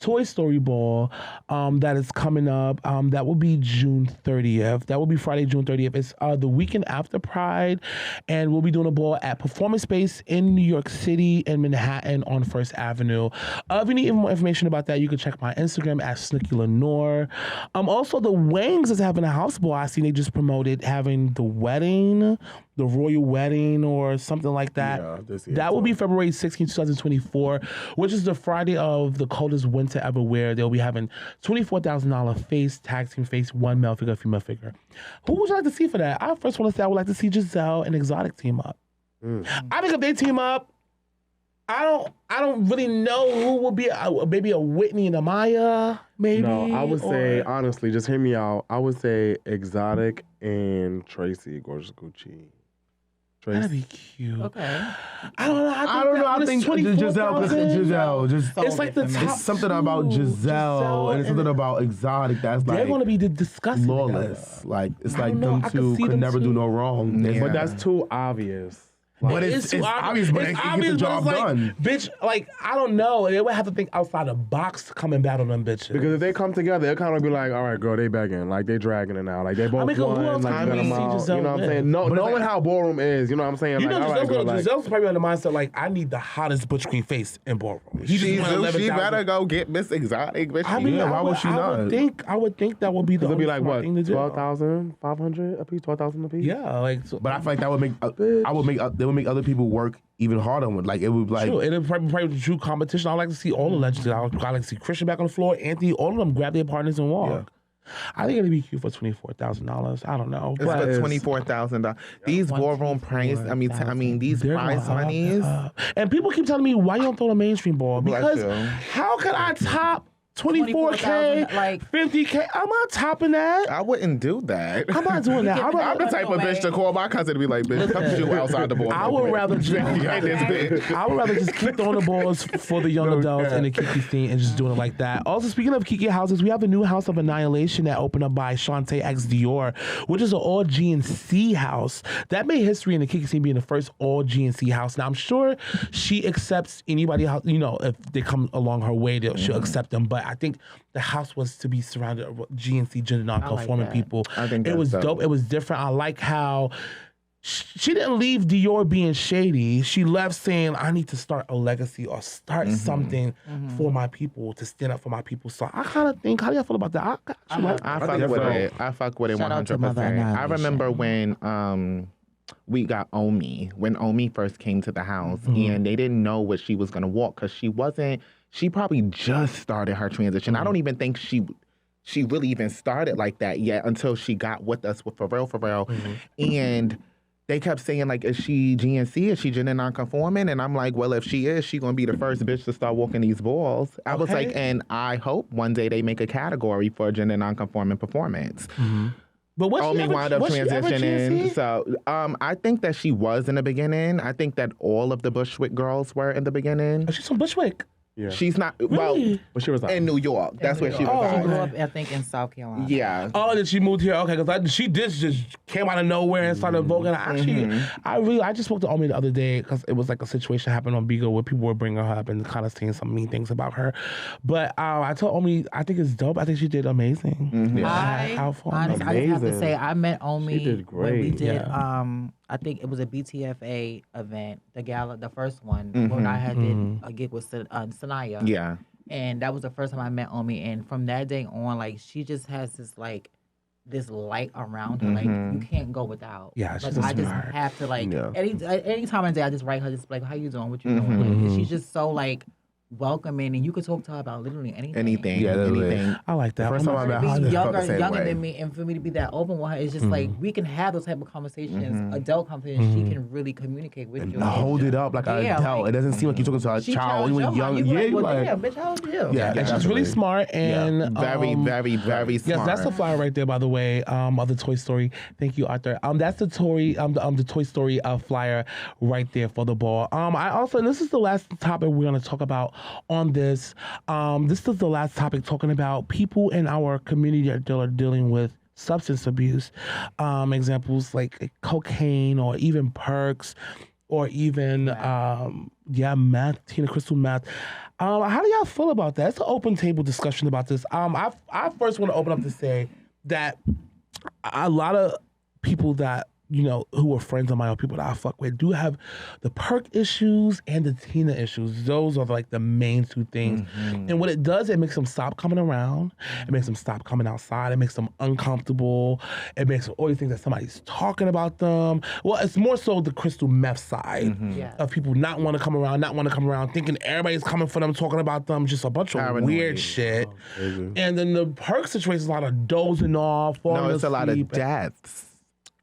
Toy Story Ball that is coming up. That will be June 30th. That will be Friday, June 30th. It's the weekend after Pride, and we'll be doing a ball at Performance Space in New York City in Manhattan on First Avenue. If you need more information about that, you can check my Instagram at Snookie Lenore. Also, the Wangs is having a house ball. I see they just promoted having the wedding, the royal wedding or something like that. Yeah, that will be February 16, 2024, which is the Friday of the coldest winter ever, where they'll be having $24,000 face, tag team face, one male figure, female figure. Who would you like to see for that? I first want to say I would like to see Giselle and Exotic team up. I think if they team up, I don't really know who would be maybe a Whitney and a Maya, maybe. No, I would say, honestly, just hear me out. I would say Exotic and Tracy, Gorgeous Gucci. That'd be cute. Okay. I don't know. I don't know. I think Giselle. It's like the top It's something about Giselle and it's something about Exotic that's like they're gonna be disgusting. flawless. Together. Like it's I like don't know. them I could two see could them never two. do no wrong. Yeah. But that's too obvious. But it's obvious, but it gets the job done. Bitch, like, I don't know. They would have to think outside the box to come and battle them bitches. Because if they come together, they'll kind of be like, all right, girl, they begging. Like, they dragging it now. Like, they both who won. else Like, can let we them see out. Giselle You know what I'm win? saying? Knowing how ballroom is, you know what I'm saying? You Like, know, all right, girl, like, Giselle's probably on the mindset, like, I need the hottest Butch Queen face in ballroom. She better go get Miss Exotic. Bitch. I mean, why would she not? I would think that would be the it'll be like, smart what, thing to do. 12,500 a piece? 12,000 a piece? Yeah, like, so, But I feel like that would make they would make other people work even harder. Like it would like true. It'll probably be true competition. I like to see all the legends. I like to see Christian back on the floor, Anthony, all of them grab their partners and walk. Yeah. I think it'd be cute for $24,000. I don't know. It's But for $24,000. These ballroom price. I mean, these they're prize going up monies. and up. And people keep telling me, why you don't throw the mainstream ball? Bless Because you. how could I top 24K, 24,000, like- 50K? I'm not topping that. I wouldn't do that. I'm not doing that. I'm the type of bitch to call my cousin to be like, bitch, come shoot outside the ball. I would rather just, I would rather just keep throwing the balls for the young adults in the Kiki scene and just doing it like that. Also, speaking of Kiki houses, we have a new House of Annihilation that opened up by Shantae X Dior, which is an all GNC house. That made history in the Kiki scene being the first all GNC house. Now, I'm sure she accepts anybody, you know, if they come along her way, she'll accept them. But I think the house was to be surrounded with GNC gender non-conforming people. I think it was that's dope. It was different. I like how she didn't leave Dior being shady. She left saying, I need to start a legacy or start something for my people, to stand up for my people. So I kind of think, how do y'all feel about that? I fuck with it. I fuck with it Shout out to Mother 100%. I Annihilation. remember when we got Omi, when Omi first came to the house, and they didn't know what she was gonna walk because she probably just started her transition. I don't even think she really even started like that yet until she got with us with For Real. And they kept saying, like, is she GNC? Is she gender non-conforming? And I'm like, well, if she is, she's going to be the first bitch to start walking these balls. I was like, and I hope one day they make a category for gender non-conforming performance. But what Omi wound up transitioning. So I think that she was in the beginning. I think that all of the Bushwick girls were in the beginning. She's from Bushwick. Yeah. She's not, Really? well, But she was like, in New York. That's where she She was. grew up, I think, in South Carolina. Yeah. Oh, did she moved here? Okay, because she did just came out of nowhere and started voguing. Actually, I just spoke to Omi the other day because it was like a situation happened on Bigo where people were bringing her up and kind of saying some mean things about her. But I told Omi, I think it's dope. I think she did amazing. I honestly, I have to say, I met Omi She did when we great. did. I think it was a BTFA event, the gala, the first one, when I had did a gig with Sanaya. Yeah. And that was the first time I met Omi. And from that day on, like, she just has this, like, this light around her. Like, you can't go without. Yeah, she's like, I just smart. have to, like, Yeah. any time of the day, I just write her, just like, how you doing? What you doing? Like, she's just so, like, welcoming, and you could talk to her about literally anything. Anything. Yeah, literally. anything. I like that. First time I met Be her, I just felt the younger, same younger way. than me, and for me to be that open with her, it's just like we can have those type of conversations, adult conversations. She can really communicate with you. And hold it up like an Yeah, adult. like, it doesn't seem like you're talking to a she child. challenged When your you're mind. young, You yeah, be you're like, like, well, damn, bitch, how old are you? Yeah, And she's really smart and Very, very, very smart. Yes, that's the flyer right there, by the way, of the Toy Story. Thank you, Arthur. That's the the Toy Story flyer right there for the ball. I also, and this is the last topic we're gonna talk about on this. This is the last topic talking about people in our community that are dealing with substance abuse. Examples like cocaine or even perks or even meth, Tina Crystal meth. How do y'all feel about that? It's an open table discussion about this. I first want to open up to say that a lot of people that who are friends of mine or people that I fuck with do have the perk issues and the Tina issues. Those are like the main two things. And what it does, it makes them stop coming around. It makes them stop coming outside. It makes them uncomfortable. It makes them always think that somebody's talking about them. Well, it's more so the crystal meth side of people not want to come around, thinking everybody's coming for them, talking about them, just a bunch of Paranoid. weird shit. And then the perk situation is a lot of dozing off, falling No, it's a lot of asleep, deaths.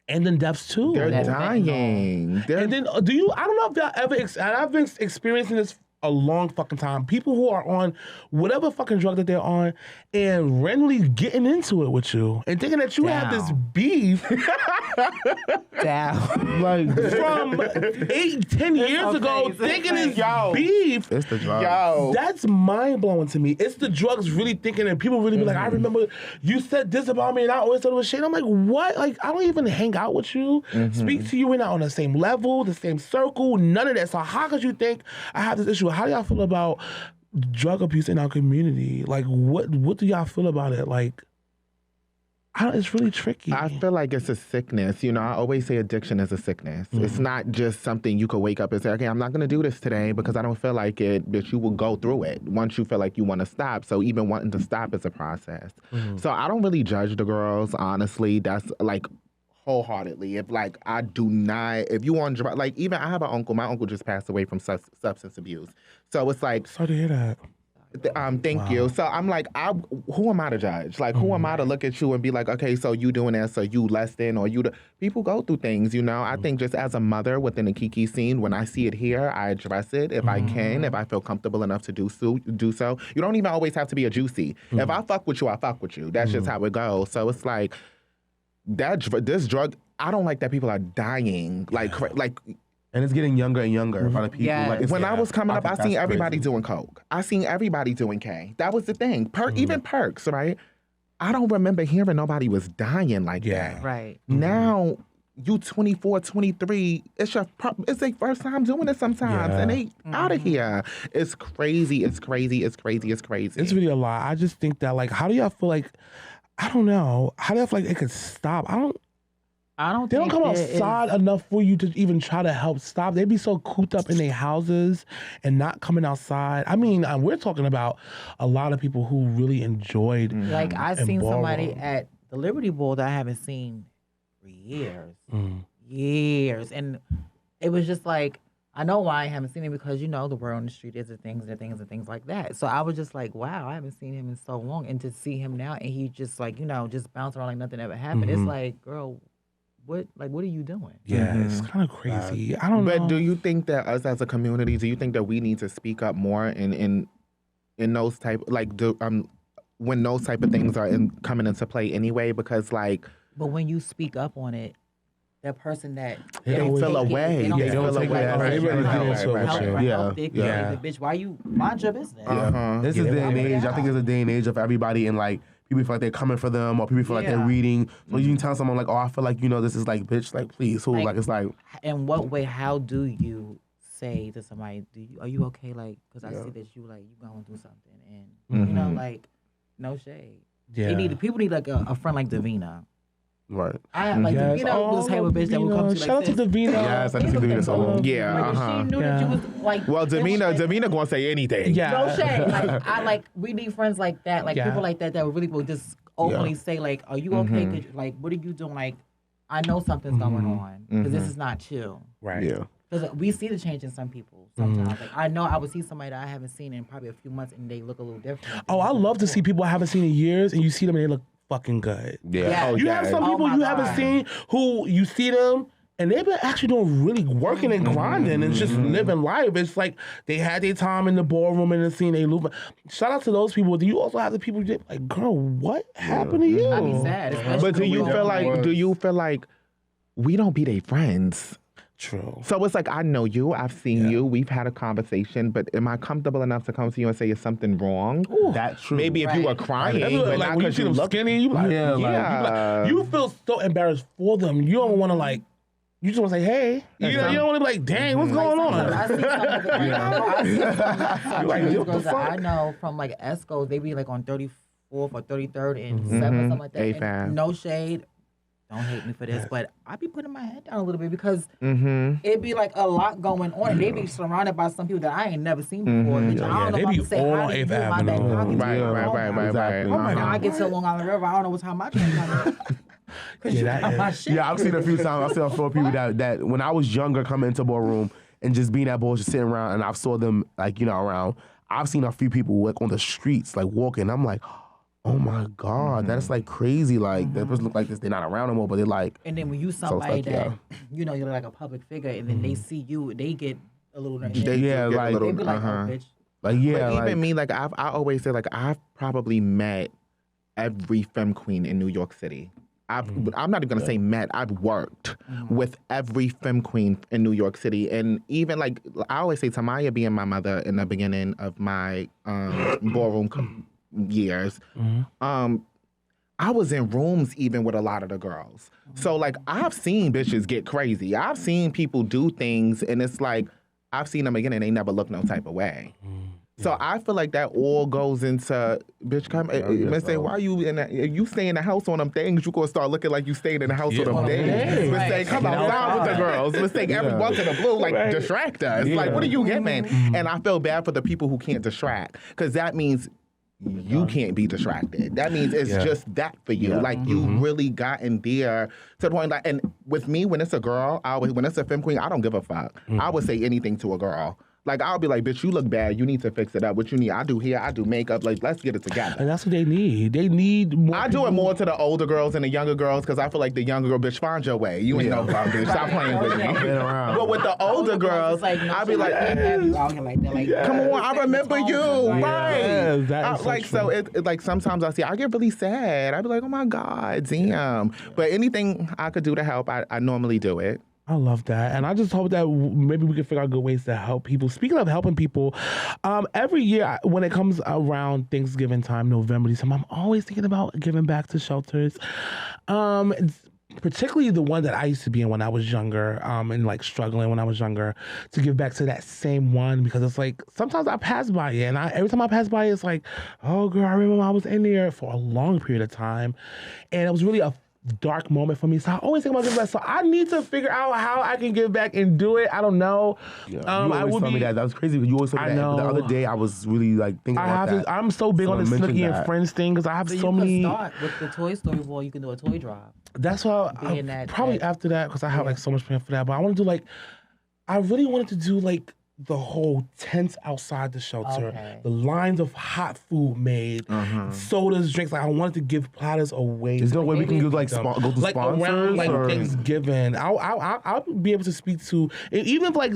and then deaths too. They're dying. They're, And then I don't know if y'all ever, and I've been experiencing this a long fucking time. People who are on whatever fucking drug that they're on and randomly getting into it with you and thinking that you have this beef Down. like from 8-10 years ago, crazy. thinking it's beef. it's the drugs. yo. That's mind blowing to me. It's the drugs really thinking, and people really be like, I remember you said this about me, and I always thought it was shit. I'm like, what? Like, I don't even hang out with you, speak to you. We're not on the same level, the same circle, none of that. So how could you think I have this issue? How do y'all feel about drug abuse in our community? Like, what do y'all feel about it? Like, it's really tricky. I feel like it's a sickness. I always say addiction is a sickness. It's not just something you could wake up and say, okay, I'm not going to do this today because I don't feel like it, but you will go through it once you feel like you want to stop. So even wanting to stop is a process. So I don't really judge the girls, honestly. That's like wholeheartedly. If like I do not, if you on drugs, like even I have an uncle. My uncle just passed away from substance abuse. So it's like, Sorry to hear that. thank you. So I'm like, who am I to judge? Like, who am I to look at you and be like, okay, so you doing this, so you less than, or you? People go through things, I think just as a mother within the Kiki scene, when I see it here, I address it if I can, if I feel comfortable enough to do so. You don't even always have to be a juicy. If I fuck with you, I fuck with you. That's just how it goes. So it's like this drug. I don't like that people are dying like. And it's getting younger and younger. Other people. Yes. Like, it's, When I was coming up, I think seen that's everybody crazy. doing coke. I seen everybody doing K. That was the thing. Even perks, right? I don't remember hearing nobody was dying like that. Right. Now, you 24, 23, it's their first time doing it sometimes. And they out of here. It's crazy. It's crazy. It's crazy. It's crazy. It's really a lot. I just think that, like, how do y'all feel like, I don't know, how do y'all feel like it could stop? They don't come outside enough for you to even try to help stop. They be so cooped up in their houses and not coming outside. I mean, we're talking about a lot of people who really enjoyed. Like, I and seen somebody ballroom. at the Liberty Bowl that I haven't seen for years. Years. And it was just like, I know why I haven't seen him because, the word on the street is the things and things like that. So I was just like, wow, I haven't seen him in so long. And to see him now and he just like, just bounce around like nothing ever happened. It's like, girl, what are you doing? Yeah, it's kind of crazy. I don't know. But do you think that us as a community, do you think that we need to speak up more in those type, when those type of things are coming into play anyway? Because like, But when you speak up on it, that person that They feel take it, away. they don't They take feel it away. like, They really get into it with help you. for Yeah. help. They can Yeah. say, bitch, why you mind your business? This is Yeah, day and they- age. I think it's a day and age of everybody and like people feel like they're coming for them or people feel like they're reading. So you can tell someone like, oh, I feel like, this is like, bitch, like, please, who? Like, it's like, In what way? How do you say to somebody, are you okay? Like, because I see that you going through something, and like, no shade. Yeah. People need like a friend like Davina. right. I like Yes. Davina was the type of bitch that would come to you Shout out like to this. Davina. Yes, I just think that's so long. yeah, Like, if she knew that you was like, Well, no Davina shade. gonna say anything. Yeah. No shade. Like we need friends like that, like people like that really will just openly say like, "Are you okay? 'Cause, like, what are you doing? Like, I know something's going on because this is not chill." Right. Yeah. Because we see the change in some people sometimes. Like I know I would see somebody that I haven't seen in probably a few months, and they look a little different. Oh, I love to see people I haven't seen in years, and you see them and they look fucking good. Yeah. Yeah. Oh, You yeah. have some people my you haven't God. seen who you see them and they've been actually doing really working and grinding and just living life. It's like they had their time in the ballroom and the scene. They move. Shout out to those people. Do you also have the people you like, girl, what happened to you? I'd be sad. But do you feel was. like we don't be their friends? True. So it's like, I know you, I've seen you, we've had a conversation, but am I comfortable enough to come to you and say, is something wrong? That's true. Maybe if you were crying, That's but like not when you because see you them look. skinny, you like, Yeah, like- Yeah. you feel so embarrassed for them. You don't want to like. You just want to say, hey. You don't want to be like, dang, what's going on? I see some of the I Like, see what the girls that fuck? I know from like Escos, they be like on 34th or 33rd and 7th or something like that. AFAB. And no shade. Don't hate me for this, but I be putting my head down a little bit because Mm-hmm. it be like a lot going on. And they be surrounded by some people that I ain't never seen before. Bitch, I don't know they if I be can say all hi on to you 8th in my back Avenue. pocket. Right, right. Exactly. Oh my Now I God. get to Long Island River, I don't know what time my train coming. Yeah, that My is. shit. Yeah, I've seen a few times. I've seen a few people that when I was younger coming into ballroom and just being that bullshit sitting around, and I saw them like around. I've seen a few people like on the streets like walking. I'm like, oh my God, that's like crazy. Like that person look like this. They're not around anymore, but they're like. And then when you somebody it's like, that you're like a public figure, and then they see you, they get a little. They Yeah, do get like- a little, they be like, oh, bitch. Like yeah, But like, even me, like I always say, like I've probably met every femme queen in New York City. I'm not even gonna say met. I've worked with every femme queen in New York City, and even like I always say, Tamaya being my mother in the beginning of my ballroom years. I was in rooms even with a lot of the girls. So like I've seen bitches get crazy. I've seen people do things, and it's like I've seen them again, and they never look no type of way. So I feel like that all goes into bitch. Come, Miss say, why you in? You stay in the house on them things. You gonna start looking like you stayed in the house on them things. Miss say, come outside with the girls. Miss say, every once in a blue, like distract us. Like, what are you getting? And I feel bad for the people who can't distract, because that means you can't be distracted. That means it's just that for you. Like you really gotten there to the point. Like, and with me, when it's a girl, when it's a femme queen, I don't give a fuck. I would say anything to a girl. Like, I'll be like, bitch, you look bad. You need to fix it up. What you need? I do hair. I do makeup. Like, let's get it together. And that's what they need. They need more. I do it more to the older girls and the younger girls, because I feel like the younger girl, bitch, find your way. You ain't no girl, bitch. Stop playing with me. around. But with the older girls, I'll be like, come on, I remember you. Right. Yes, that is so like, true. so it like sometimes I get really sad. I be like, oh my God, damn. But anything I could do to help, I normally do it. I love that. And I just hope that maybe we can figure out good ways to help people. Speaking of helping people, every year when it comes around Thanksgiving time, November, December, I'm always thinking about giving back to shelters. Particularly the one that I used to be in when I was younger, and like struggling when I was younger, to give back to that same one, because it's like sometimes I pass by it, and every time I pass by it, it's like, oh girl, I remember I was in there for a long period of time, and it was really a dark moment for me. So I always think about giving back. So I need to figure out how I can give back and do it. I don't know. you I always would told me that. That was crazy. You always told me I that. know. The other day, I was really like thinking about that. I'm so big on the Someone mentioned Snookie and that. Friends thing, because I have So so you many. can start with the Toy Story Ball. You can do a toy drive. That's why Being that- probably that- after that, because I have like so much plan for that. But I want to do like, I really wanted to do like the whole tents outside the shelter, Okay. the lines of hot food made, sodas, drinks. Like I wanted to give platters away. There's no way we can Maybe do like them. go to like sponsors around like or Thanksgiving. I'll be able to speak to, and even if like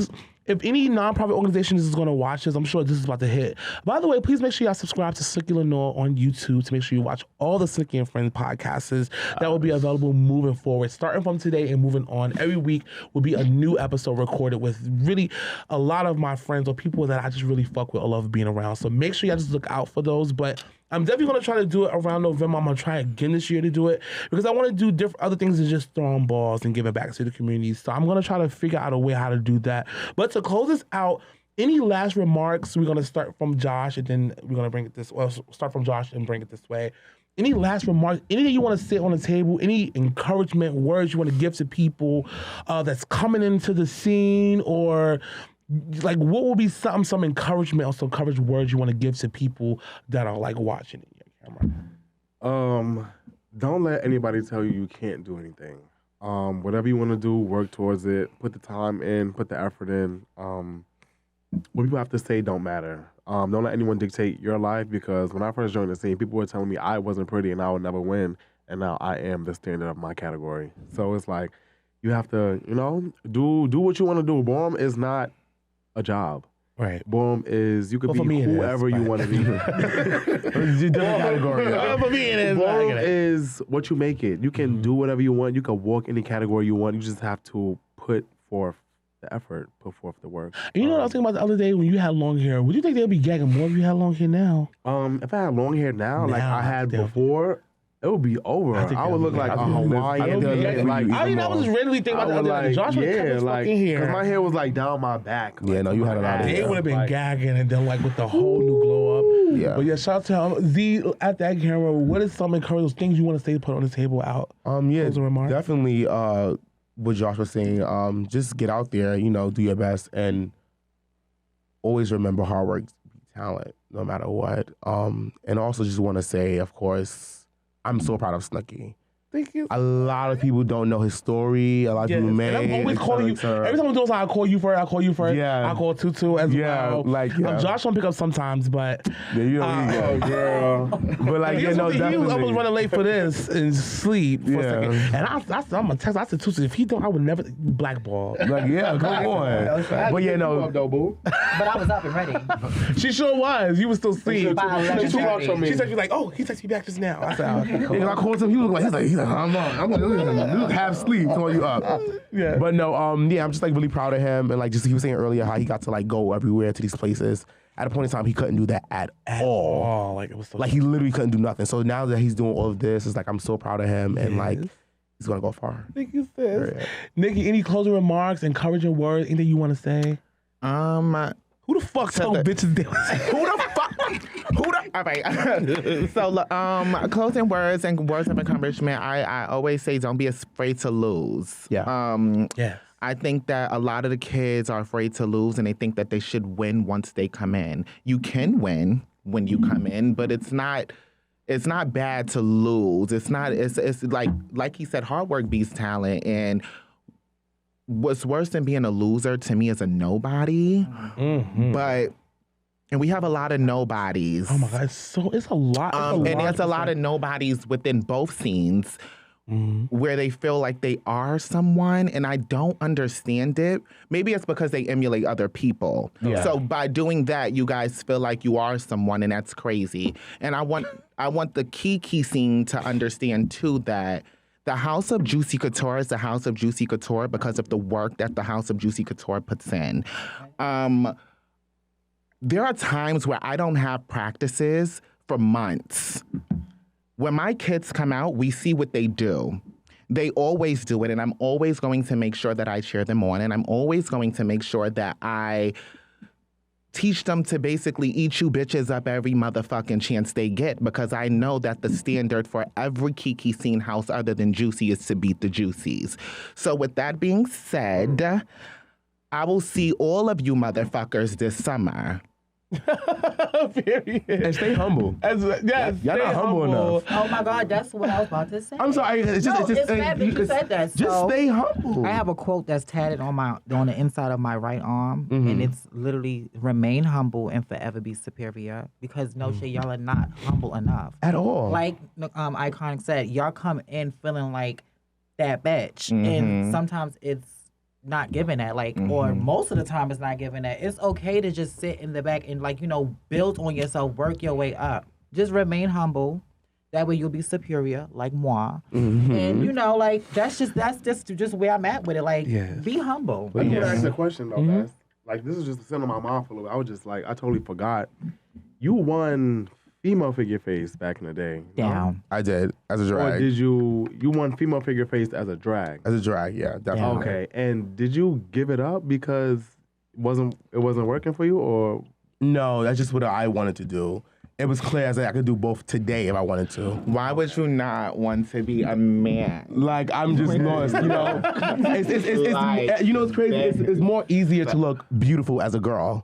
if any nonprofit organization is going to watch this, I'm sure this is about to hit. By the way, please make sure y'all subscribe to Snookie Lenore on YouTube to make sure you watch all the Snookie and Friends podcasts that will be available moving forward. Starting from today and moving on, every week will be a new episode recorded with really a lot of my friends or people that I just really fuck with or love being around. So make sure y'all just look out for those. But I'm definitely going to try to do it around November. I'm going to try again this year to do it, because I want to do different other things than just throwing balls and giving back to the community. So I'm going to try to figure out a way how to do that. But to close this out, any last remarks? We're going to start from Josh, and then we're going to bring it this way. Start from Josh and bring it this way. Any last remarks? Anything you want to sit on the table? Any encouragement words you want to give to people that's coming into the scene, or like what will be some encouragement or some courage words you want to give to people that are like watching in your camera? Don't let anybody tell you you can't do anything. Whatever you want to do, work towards it. Put the time in, put the effort in. What people have to say don't matter. Don't let anyone dictate your life, because when I first joined the scene, people were telling me I wasn't pretty and I would never win, and now I am the standard of my category. So it's like you have to, do what you want to do. Boom is not a job. Right. Boom is you could Well, for me be it is, whoever you but- want to be. It's a different category. For me, it is. Boom is what you make it. You can do whatever you want. You can walk any category you want. You just have to put forth the effort, put forth the work. You know what I was thinking about the other day when you had long hair? Would you think they'd be gagging more if you had long hair now? If I had long hair now, like Now, I had they'll- before, it would be over. I think I would they'll look be- like I a think they'll be- Hawaiian. I don't They'll think get they- like I mean, I was just randomly thinking about the other day. Josh would cut his fucking hair. because my hair was like down my back. Yeah, no, you had a lot of They hair. would have been Like- gagging and then like with the whole new glow up. Yeah. But yeah, shout out to Z at that camera. What is some encouraging things you want to say to put on the table out? Yeah, Closing remarks? definitely. What Josh was saying, just get out there, do your best, and always remember hard work, talent, no matter what. And also just want to say, of course, I'm so proud of Snookie. Thank you. A lot of people don't know his story. A lot of Yes. people may. And I'm always calling you. Every time I'm doing something, I call you first. I call you first. Yeah. I call Tutu as Yeah, well. like, yeah. Josh don't pick up sometimes, but Yeah, Oh, girl. but like, he yeah, was, no, he was definitely. almost running late for this and sleep for a Yeah. second. And I'm gonna text. I said Tutu, if he don't, I would never blackball. Like, yeah, come on. But yeah, no. But I was up and ready. She sure was. You was still asleep. By 11:30. She said, "You like, oh, he texted me back just now." I said, oh, "Okay, cool." Yeah, I called him. He was like, I'm like, you look half asleep. Call you up. Yeah. But no, yeah, I'm just like really proud of him, and like just he was saying earlier how he got to like go everywhere to these places. At a point in time, he couldn't do that at all. Oh, like it was so. Like he literally couldn't do nothing. So now that he's doing all of this, it's like I'm so proud of him, and like Yes. he's gonna go far. Thank you, sis. Yeah. Nicki, any closing remarks, encouraging words, anything you want to say? Who the fuck told bitches they was? Who the fuck? All right. So, closing words and words of encouragement. I always say, don't be afraid to lose. Yeah. Yeah. I think that a lot of the kids are afraid to lose, and they think that they should win once they come in. You can win when you come in, but it's not bad to lose. It's not. It's like he said, hard work beats talent, and what's worse than being a loser to me is a nobody. But and we have a lot of nobodies. Oh my God, it's a lot. It's a lot And there's to a lot say. of nobodies within both scenes where they feel like they are someone, and I don't understand it. Maybe it's because they emulate other people. Yeah. So by doing that, you guys feel like you are someone, and that's crazy. And I want the Kiki scene to understand too that the House of Juicy Couture is the House of Juicy Couture because of the work that the House of Juicy Couture puts in. There are times where I don't have practices for months. When my kids come out, we see what they do. They always do it, and I'm always going to make sure that I cheer them on, and I'm always going to make sure that I teach them to basically eat you bitches up every motherfucking chance they get, because I know that the standard for every Kiki scene house other than Juicy is to beat the Juicies. So with that being said, I will see all of you motherfuckers this summer. Period. And stay humble. Yes, Y'all stay not humble enough. Oh my God, that's what I was about to say. I'm sorry. It's just, No, it's bad that you said that. Just So, stay humble. I have a quote that's tatted on the inside of my right arm, and it's literally remain humble and forever be superior. Because no shit, y'all are not humble enough. At all. Like Iconic said, y'all come in feeling like that bitch, and sometimes it's not given that, or most of the time it's not given that. It's okay to just sit in the back and build on yourself, work your way up. Just remain humble. That way you'll be superior, like moi. And that's just where I'm at with it. Yes. Be humble. Let me ask you a question though, guys. Like this is just sitting on my mouth a little bit. I was just like, I totally forgot. You won female figure face back in the day. no? Down. I did as a Or drag. did you won female figure face as a drag? As a drag, yeah, definitely. Okay. And did you give it up because it wasn't working for you, or No, that's just what I wanted to do. It was clear as I could do both today if I wanted to. Why would you not want to be a man? Like I'm just lost, It's Like, it's crazy. It's more easier to look beautiful as a girl.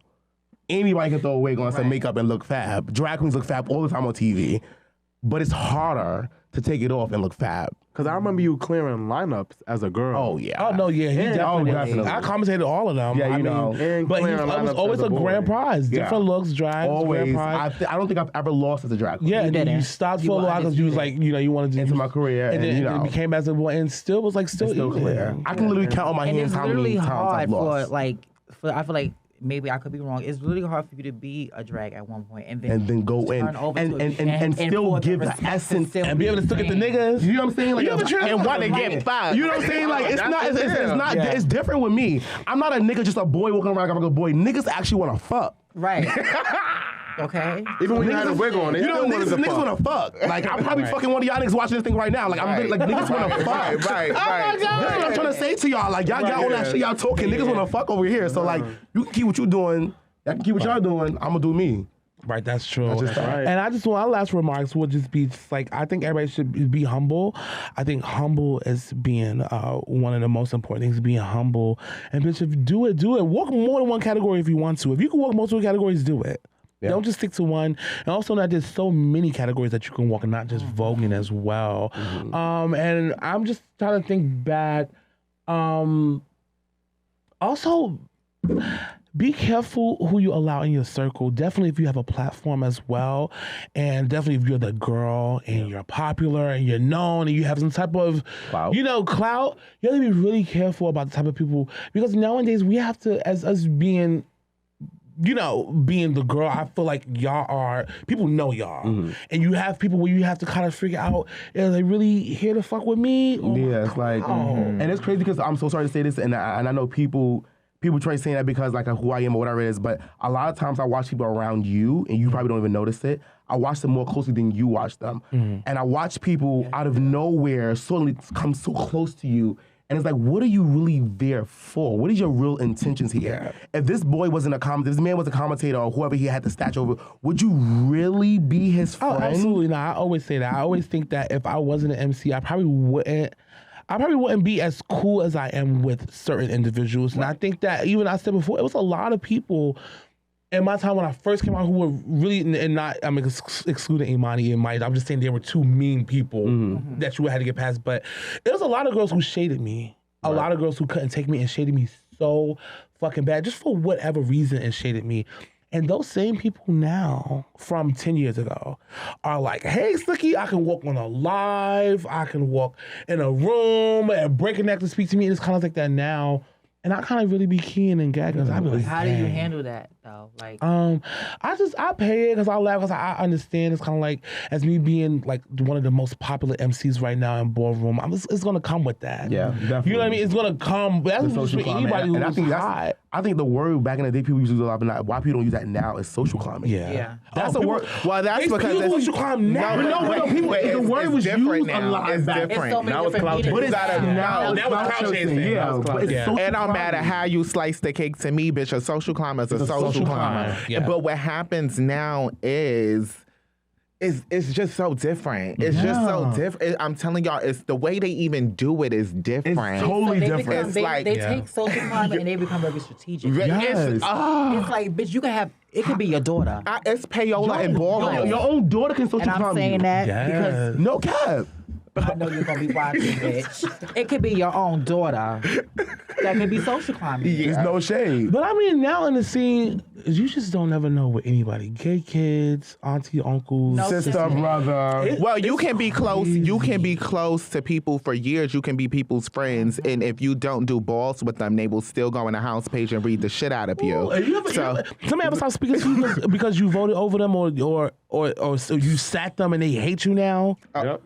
Anybody can throw a wig on some makeup and look fab. Drag queens look fab all the time on TV, but it's harder to take it off and look fab. Because I remember you clearing lineups as a girl. Oh yeah. Oh no, yeah, he definitely. definitely. I commentated all of them. Yeah, you I mean, know. And but clearing it was lineups always as a boy. grand prize. Yeah. Different looks, drives, Always. grand prize. I don't think I've ever lost as a drag queen. Yeah, and then you didn't. stopped You for a were while because you was like, undisputed. you wanted to Into my career, and then, you and know. it became as a boy, and still was like still Still equal. clear. I can literally count on my And hands it's how many really times hard I've for lost. I feel like maybe I could be wrong. It's really hard for you to be a drag at one point and then go in turn over and, to and, a- and still for give the respect to essence still And be able to stick at the niggas. You know what I'm saying? Like, You ever tried And to want to get fucked. You know what I'm saying? Like it's not. It's not. Yeah. It's different with me. I'm not a nigga, just a boy walking around like a boy. Niggas actually want to fuck. Right. Okay. Even when you had a wig on, they You know, still wanted to niggas fuck. want to fuck. Like I'm probably fucking one of y'all niggas watching this thing right now. Like I'm Right. like niggas want to fuck. Right. That's what I'm trying to say to y'all. Like y'all got all that shit. Y'all talking. Niggas want to fuck over here. So like you can keep what you doing. Y'all can keep what y'all doing. I'm gonna do me. Right, that's true. just right. And I just want our last remarks would just be just like I think everybody should be humble. I think humble is being one of the most important things. Being humble and bitch, if do it. Walk more than one category if you want to. If you can walk multiple categories, do it. Don't just stick to one. And also that there's so many categories that you can walk and not just voguing as well. And I'm just trying to think back. Also, be careful who you allow in your circle. Definitely if you have a platform as well. And definitely if you're the girl and you're popular and you're known and you have some type of, Clout. clout, you have to be really careful about the type of people. Because nowadays we have to, as us being, being the girl, I feel like y'all are, people know y'all. And you have people where you have to kind of figure out, are they really here to fuck with me? Or Yeah, it's like, and it's crazy because I'm so sorry to say this, and I know people try saying that because like who I am or whatever it is, but a lot of times I watch people around you, and you probably don't even notice it. I watch them more closely than you watch them, and I watch people out of nowhere suddenly come so close to you. And it's like, what are you really there for? What is your real intentions here? If this boy wasn't if this man was a commentator or whoever he had the statue over, would you really be his friend? Oh, absolutely not. I always say that. I always think that if I wasn't an MC, I probably wouldn't be as cool as I am with certain individuals. And I think that even I said before, it was a lot of people in my time when I first came out who were really, and not, I'm excluding Imani and Mike, I'm just saying there were two mean people that you had to get past. But it was a lot of girls who shaded me. A lot of girls who couldn't take me and shaded me so fucking bad, just for whatever reason, and shaded me. And those same people now, from 10 years ago, are like, hey, Snookie, I can walk on a live, I can walk in a room and break a neck to speak to me. And it's kind of like that now. And I kind of really be keying and gagging. I be like, How do you dang. handle that though? Like, I pay it because I laugh because I understand. It's kind of like as me being like one of the most popular MCs right now in ballroom. It's gonna come with that. Yeah, definitely. You know what I mean? It's gonna come. That's The just social for climate. anybody And I who's think hot. I think the word back in the day people used to use a lot, but why people don't use that now is social climate. Yeah. That's a people- word. Well, that's It's because people it's who climb now. the word was different now. It's it's different. so many Now it's different clout meanings. chasing. You gotta know. That was clout clout chasing. chasing. Yeah, That was but clout- it's yeah. social It don't matter climate. how you slice the cake to me, bitch. A social climber is a social climber. climber, yeah. But what happens now is it's just so different. It's just so different. I'm telling y'all, it's the way they even do it is different. It's totally they different. Become, It's they like- they Yeah. take social climate and they become very strategic. Yes. It's like, bitch, you can have, it could be your daughter. It's payola and ballroom. Your own daughter can social And I'm climb saying you. that Yes. because No cap. I know you're gonna be watching, bitch. It could be your own daughter that could be social climbing. There's no shade. But I mean, now in the scene, you just don't ever know with anybody. Gay kids, auntie, uncles, No, Sister, brother. Well, you can be close. You can be close to people for years. You can be people's friends, and if you don't do balls with them, they will still go in the house page and read the shit out of you. Somebody ever stop speaking to you because you voted over them, or so you sat them and they hate you now? Yep.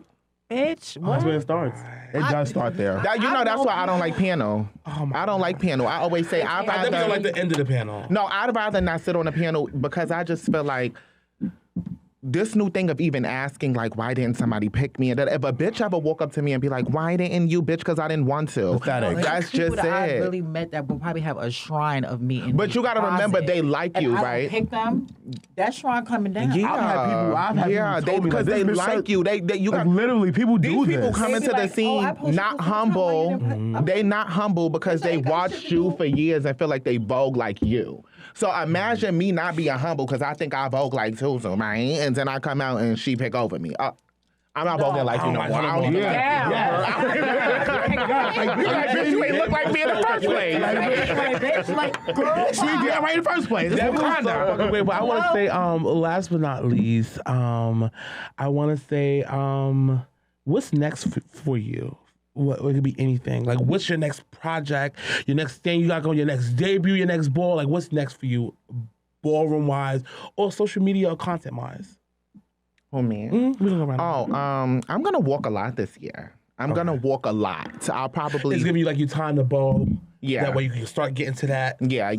Bitch, That's what? where it starts. It does start there. That's why I don't like piano. I don't like piano. I always say I'd I definitely rather. like the end of the panel. No, I'd rather not sit on the piano because I just feel like this new thing of even asking, like, why didn't somebody pick me? And that if a bitch ever woke up to me and be like, why didn't you, bitch? Because I didn't want to. Pathetic. That's People just that I it. really met that will probably have a shrine of me in But their you gotta remember closet. they like And you, I don't right? Pick them. That shrine coming down. Yeah, I've had people told me, because like, they this bitch like said- you. You Like got literally, people do these people this. come They into be the like, scene I posted not you for time, why you humble. didn't put- They not humble because they ain't got watched shit to you do. for years and feel like they vogue like you. So imagine me not being humble because I think I vogue like Tutu, right? And then I come out and she pick over me. I'm not voguing like you no more. I don't bitch, you ain't look like me in the first place. She did it right in the first place. That was so fucking weird. But I want to say, last but not least, I want to say, what's next for you? What it could be anything. Like, what's your next project? Your next thing you got going? Your next debut? Your next ball? Like, what's next for you, ballroom wise, or social media or content wise? Oh man. We can go around. I'm gonna walk a lot this year. I'm gonna walk a lot. I'll probably. It's gonna be like you time the ball. Yeah. That way you can start getting to that. Yeah.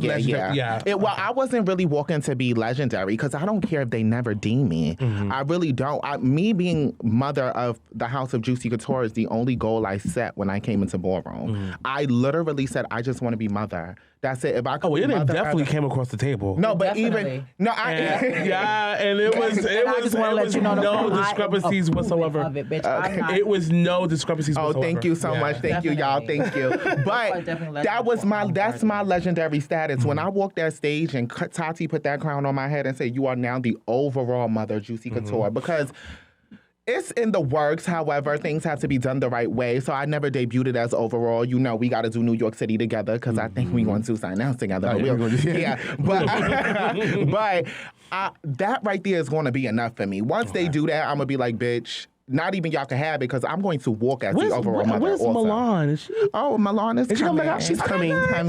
Well, I wasn't really walking to be legendary because I don't care if they never deem me. I really don't. Me being mother of the House of Juicy Couture is the only goal I set when I came into ballroom. I literally said, I just want to be mother. That's it. If I could it definitely came across the table. No, but Definitely. And it was I just want to let you know no discrepancies whatsoever. Of it, bitch. I'm not- It was no discrepancies whatsoever. Thank you so much. Thank you, y'all. Thank you. But that's my legendary status. When I walked that stage and Tati put that crown on my head and said, you are now the overall mother, Juicy Couture, because it's in the works. However, things have to be done the right way. So I never debuted as overall. You know, we got to do New York City together because I think we want to do something else together. But that right there is going to be enough for me. Once they do that, I'm going to be like, bitch, not even y'all can have it because I'm going to walk as the overall mother. Where's also. Milan? Is she? Oh, Milan is coming. She's coming. I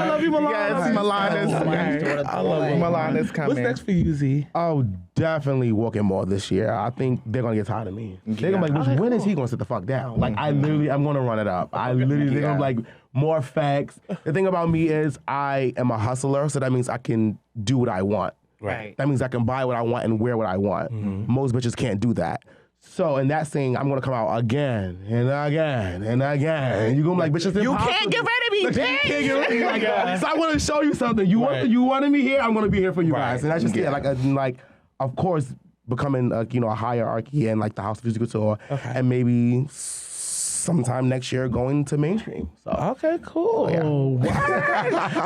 love you, Milan. Yes, Milan is I love you. Milan is coming. What's next for you, Z? Oh, definitely walking more this year. I think they're gonna get tired of me. They're gonna be like, when is he gonna sit the fuck down? Like, I'm gonna run it up. They're gonna be like, more facts. The thing about me is I am a hustler, so that means I can do what I want. Right. That means I can buy what I want and wear what I want. Most bitches can't do that. So in that saying, I'm gonna come out again and again and again. And you're gonna be like, bitch, it's You impossible. can't get rid of me, bitch. You can't get rid of me like that. So I want to show you something. You wanted me here. I'm gonna be here for you guys. And that's just it. Like, of course, becoming a hierarchy and like the House of Juicy Couture, and maybe sometime next year going to mainstream. So Okay, cool.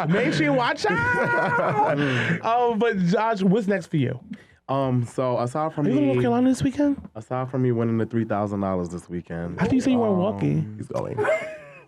Mainstream, watch out. But Josh, what's next for you? So aside from Are you going to North Carolina this weekend? aside from me winning the $3,000 this weekend, How do you say you weren't walking? he's going.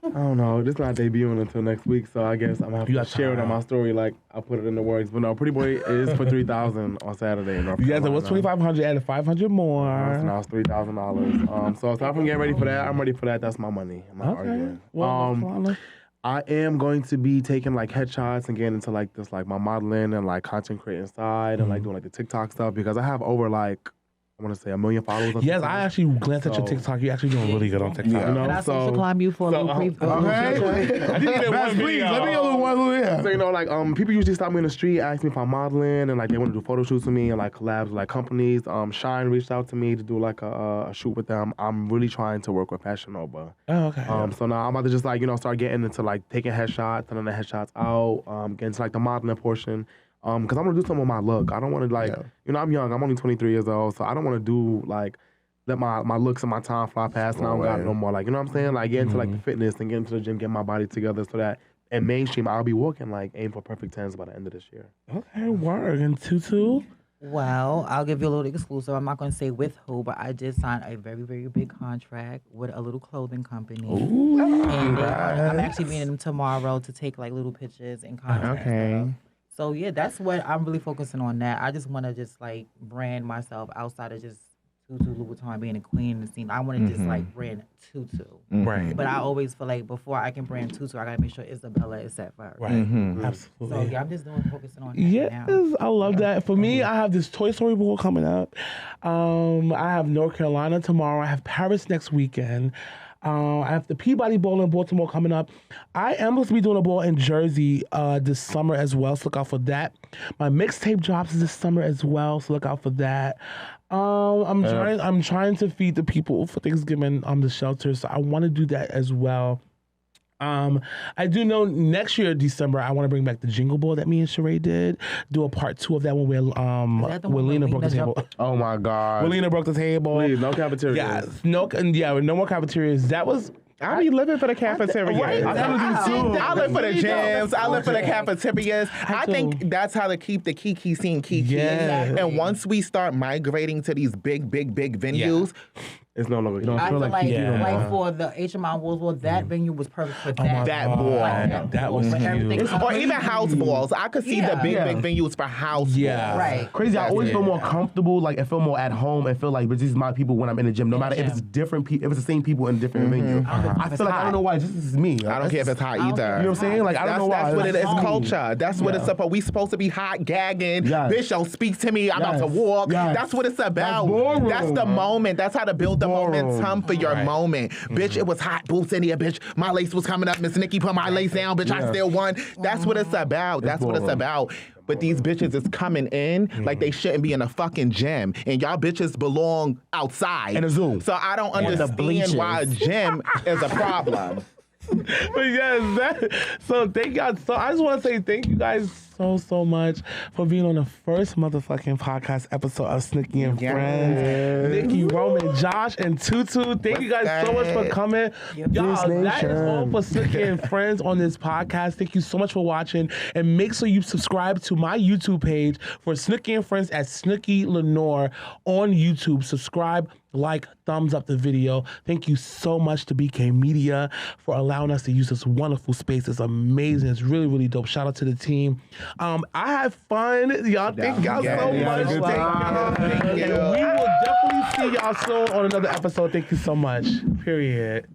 I don't know. This not debuting until next week, so I guess I'm gonna have You to got share it time. on my story. Like I put it in the words, but no, Pretty Boy is for $3,000 on Saturday in North You guys, Carolina. it was 2,500, added 500 more. So now it's $3,000. So aside from getting ready for that, I'm ready for that. That's my money. I'm not Okay. arguing. Well, North Carolina. I am going to be taking like headshots and getting into like this like my modeling and like content creating side and like doing like the TikTok stuff because I have over like I want to say 1 million followers. On Yes, TikTok. I actually glanced at your So- TikTok. You're actually doing really good on TikTok. You know, And I social climb you for a little preview. Okay. I think that Best one please. video. Let me know the one who is. So, you know, like people usually stop me in the street, ask me if I'm modeling, and like they want to do photo shoots with me and like collabs with like companies. Shine reached out to me to do like a shoot with them. I'm really trying to work with Fashion Nova. Oh, okay. So now I'm about to just like start getting into like taking headshots, sending the headshots out, getting to like the modeling portion. Because I want to do something with my look. I don't want to like I'm young. I'm only 23 years old, so I don't want to do like let my looks and my time fly past and I don't got it no more. Like, you know what I'm saying? Like, get into like the fitness and get into the gym, get my body together so that in mainstream I'll be walking like aim for perfect 10s by the end of this year. Okay, word. And Tutu? Well, I'll give you a little exclusive. I'm not going to say with who, but I did sign a very, very big contract with a little clothing company. And I'm actually meeting them tomorrow to take like little pictures and content. Okay. Stuff. So yeah, that's what I'm really focusing on. That I just want to just like brand myself outside of just Tutu Louboutin being a queen in the scene. I want to just like brand Tutu. Right. But I always feel like before I can brand Tutu, I gotta make sure Isabella is set first. Right. Absolutely. So yeah, I'm just focusing on that Yes, now. I love that. For me, I have this Toy Story ball coming up. I have North Carolina tomorrow. I have Paris next weekend. I have the Peabody Bowl in Baltimore coming up. I am supposed to be doing a ball in Jersey this summer as well, so look out for that. My mixtape drops this summer as well, so look out for that. I'm trying to feed the people for Thanksgiving the shelter, so I want to do that as well. I do know next year, December, I want to bring back the Jingle Ball that me and Sheree did. Do a part 2 of that one where that the one Lena where broke the Lena table. Oh my God. When Lena broke the table. Please, no cafeteria. Yes, no more cafeterias. That was I be living for the cafeteria. I live for the gyms. I live for the cafeterias. I think that's how to keep the Kiki scene Kiki. Yeah. And once we start migrating to these big venues, It's no longer. You don't I feel feel like like, Yeah. like for the HMI Wolves, well, that venue was perfect for that. that God. ball. That was But everything huge. else- Or even house balls. I could see the Yeah. big Yeah. venues for house Yeah. balls. Right. Crazy. I always feel Yeah. more comfortable, like I feel more at home, and feel like, but these is my people when I'm in the gym. No matter if it's different people, if it's the same people in different venue. I feel like I don't know why. This is me. I don't care if it's hot either. You know what I'm saying? Like I don't know why. That's what it is. It's me. Culture. That's what it's supposed. We supposed to be hot, gagging. Yes. Bitch, don't speak to me. I'm about to Yes. walk. Yes. That's what it's about. ballroom. That's the moment. That's how to build the Ballroom. momentum for your moment. Bitch, it was hot boots in here. Bitch, my lace was coming up. Miss Nicki put my lace down. Bitch, I still won. That's what it's about. That's what it's ballroom. about. But these bitches is coming in like they shouldn't be in a fucking gym. And y'all bitches belong outside. In a zoo. So I don't the understand bleachers. why a gym is a problem. But yes, so thank y'all. So I just want to say thank you guys so much for being on the first motherfucking podcast episode of Snookie and Friends. Nicki, Roman, Josh, and Tutu. Thank you guys so much for coming. Y'all, that is all for Snookie and Friends on this podcast. Thank you so much for watching. And make sure you subscribe to my YouTube page for Snookie and Friends at Snookie Lenore on YouTube. Subscribe, like, thumbs up the video. Thank you so much to BK Media for allowing us to use this wonderful space. It's amazing. It's really dope. Shout out to the team. I had fun. Y'all, thank y'all so much. good Thank time. y'all. Thank you. And we will definitely see y'all soon on another episode. Thank you so much. Period.